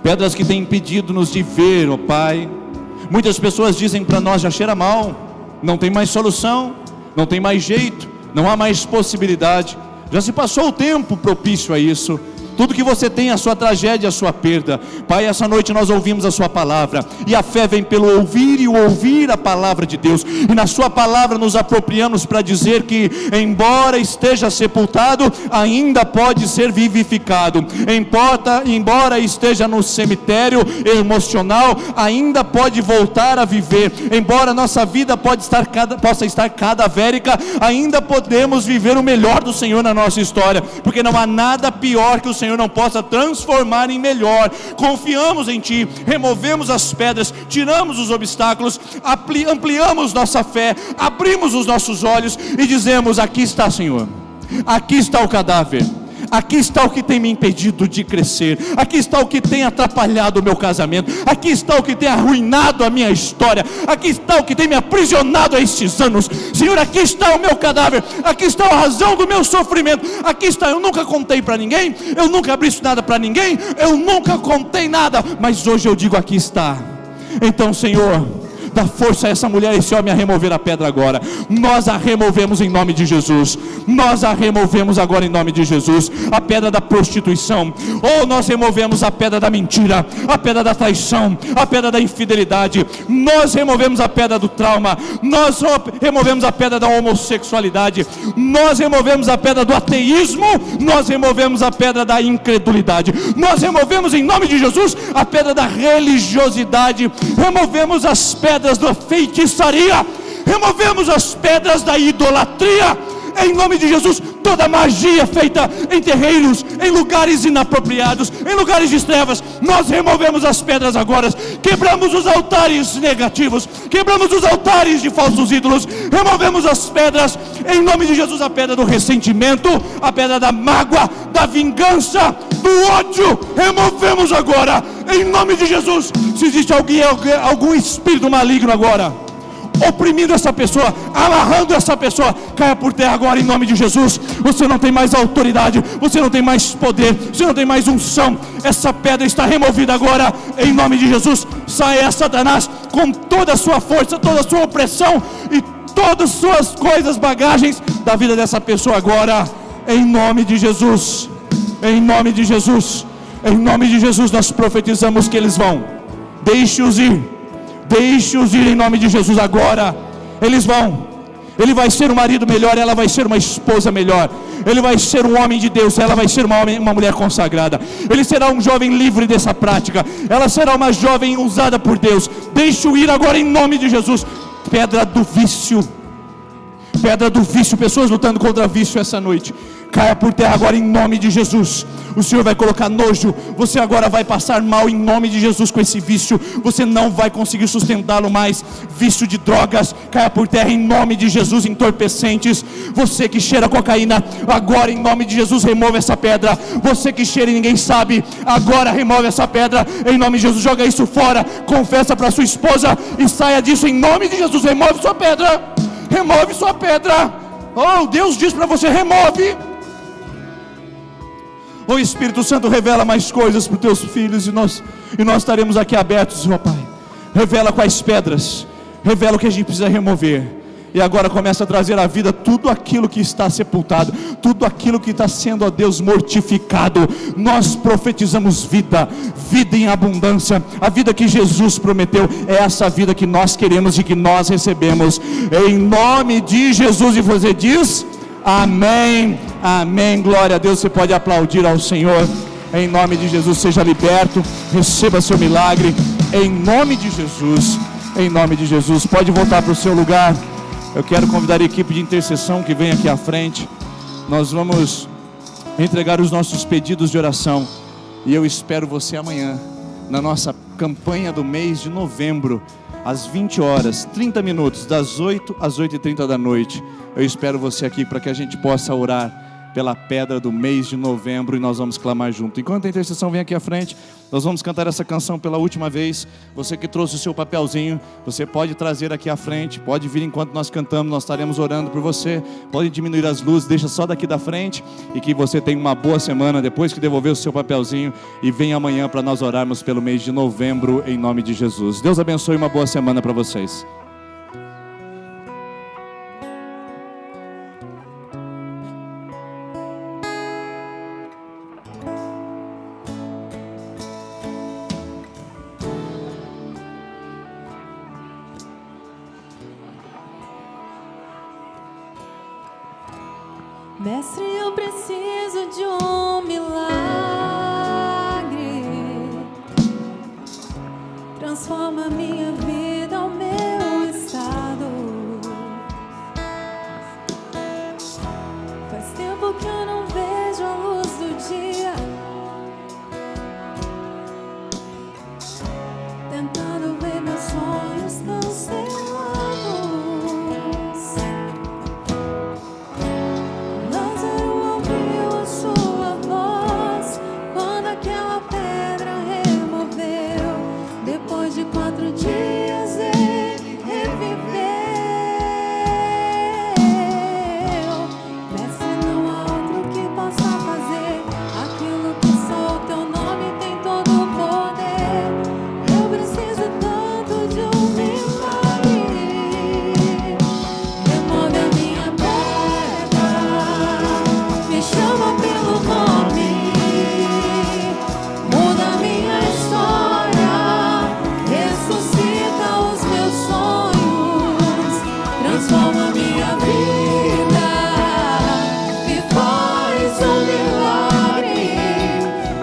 pedras que têm impedido-nos de ver, ó Pai. Muitas pessoas dizem para nós: já cheira mal, não tem mais solução, não tem mais jeito, não há mais possibilidade, já se passou o tempo propício a isso. Tudo que você tem é a sua tragédia, a sua perda. Pai, essa noite nós ouvimos a sua palavra, e a fé vem pelo ouvir, e o ouvir a palavra de Deus, e na sua palavra nos apropriamos para dizer que, embora esteja sepultado, ainda pode ser vivificado. Embora esteja no cemitério emocional, ainda pode voltar a viver. Embora nossa vida possa estar cadavérica, ainda podemos viver o melhor do Senhor na nossa história, porque não há nada pior que o Senhor não possa transformar em melhor. Confiamos em Ti, removemos as pedras, tiramos os obstáculos, ampliamos nossa fé, abrimos os nossos olhos e dizemos: aqui está, Senhor, aqui está o cadáver, aqui está o que tem me impedido de crescer, aqui está o que tem atrapalhado o meu casamento, aqui está o que tem arruinado a minha história, aqui está o que tem me aprisionado a estes anos. Senhor, aqui está o meu cadáver, aqui está a razão do meu sofrimento, aqui está. Eu nunca contei para ninguém, eu nunca abri nada para ninguém, eu nunca contei nada, mas hoje eu digo: aqui está. Então, Senhor, dá força a essa mulher e esse homem a remover a pedra agora. Nós a removemos em nome de Jesus. Nós a removemos agora em nome de Jesus. A pedra da prostituição, ou nós removemos a pedra da mentira, a pedra da traição, a pedra da infidelidade. Nós removemos a pedra do trauma. Nós removemos a pedra da homossexualidade. Nós removemos a pedra do ateísmo. Nós removemos a pedra da incredulidade. Nós removemos em nome de Jesus a pedra da religiosidade. Removemos as pedras da feitiçaria, removemos as pedras da idolatria, em nome de Jesus. Toda magia feita em terreiros, em lugares inapropriados, em lugares de trevas, nós removemos as pedras agora. Quebramos os altares negativos, quebramos os altares de falsos ídolos, removemos as pedras em nome de Jesus. A pedra do ressentimento, a pedra da mágoa, da vingança, do ódio, removemos agora em nome de Jesus. Se existe algum espírito maligno agora oprimindo essa pessoa, amarrando essa pessoa, caia por terra agora em nome de Jesus. Você não tem mais autoridade, você não tem mais poder, você não tem mais unção. Essa pedra está removida agora em nome de Jesus. Saia, Satanás, com toda a sua força, toda a sua opressão e todas as suas coisas, bagagens da vida dessa pessoa agora, em nome de Jesus. Em nome de Jesus, em nome de Jesus, nós profetizamos que eles vão. Deixe-os ir em nome de Jesus agora, Eles vão. Ele vai ser um marido melhor, ela vai ser uma esposa melhor. Ele vai ser um homem de Deus, ela vai ser uma mulher consagrada. Ele será um jovem livre dessa prática. Ela será uma jovem usada por Deus. Deixe-o ir agora em nome de Jesus. Pedra do vício. Pedra do vício, pessoas lutando contra vício essa noite. Caia por terra agora em nome de Jesus. O Senhor vai colocar nojo. Você agora vai passar mal em nome de Jesus com esse vício. Você não vai conseguir sustentá-lo mais. Vício de drogas, caia por terra em nome de Jesus. Entorpecentes, você que cheira cocaína, agora em nome de Jesus remova essa pedra. Você que cheira e ninguém sabe, agora remove essa pedra em nome de Jesus. Joga isso fora, confessa para sua esposa e saia disso em nome de Jesus. Remove sua pedra. Remove sua pedra. Oh, Deus diz para você: remove. O Espírito Santo revela mais coisas para os teus filhos, e nós estaremos aqui abertos, ó Pai. Revela quais pedras, revela o que a gente precisa remover. E agora começa a trazer à vida tudo aquilo que está sepultado, tudo aquilo que está sendo, ó Deus, mortificado. Nós profetizamos vida, vida em abundância. A vida que Jesus prometeu é essa vida que nós queremos e que nós recebemos. Em nome de Jesus. E você diz: amém, amém, glória a Deus. Você pode aplaudir ao Senhor. Em nome de Jesus, seja liberto, receba seu milagre, em nome de Jesus, em nome de Jesus. Pode voltar para o seu lugar. Eu quero convidar a equipe de intercessão que vem aqui à frente. Nós vamos entregar os nossos pedidos de oração, e eu espero você amanhã, na nossa campanha do mês de novembro, às 20 horas, 30 minutos, das 8 às 8h30 da noite. Eu espero você aqui para que a gente possa orar pela pedra do mês de novembro, e nós vamos clamar junto. Enquanto a intercessão vem aqui à frente, nós vamos cantar essa canção pela última vez. Você que trouxe o seu papelzinho, você pode trazer aqui à frente, pode vir enquanto nós cantamos, nós estaremos orando por você. Pode diminuir as luzes, deixa só daqui da frente, e que você tenha uma boa semana depois que devolver o seu papelzinho, e venha amanhã para nós orarmos pelo mês de novembro, em nome de Jesus. Deus abençoe, uma boa semana para vocês. Mestre, eu preciso de um milagre. Transforma minha vida, o meu estado. Faz tempo que eu não vejo a luz do dia, tentando ver meus sonhos cancelados. De 4 dias ele reviveu. Mestre, não há outro que possa fazer aquilo que só o teu nome tem todo o poder. Eu preciso tanto de um milagre. Remove a minha pedra, me chama pelo nome, muda a minha história. Ressuscita os meus sonhos, transforma minha vida, me faz um milagre,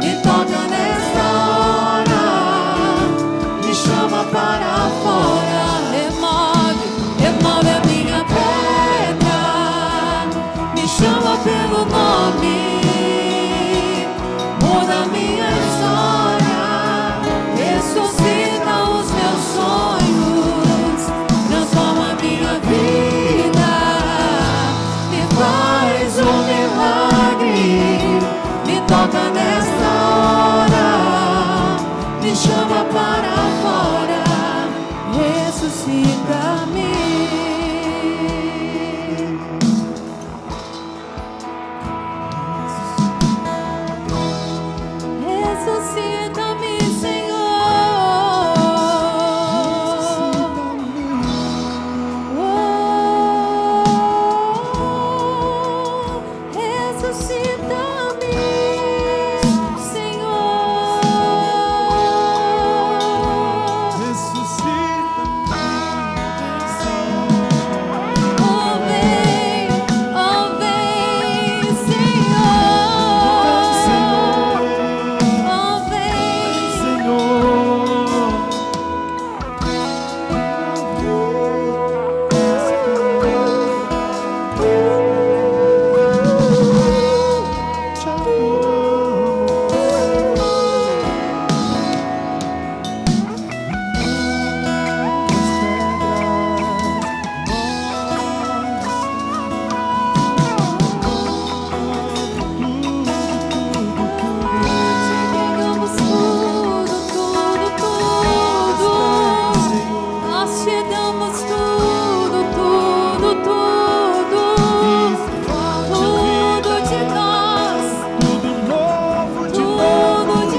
me toca nesta hora, me chama para fora. Remove a minha pedra, me chama pelo nome, muda a minha história, ressuscita os meus sonhos, transforma minha vida, me faz um milagre, me toca nesta hora, me chama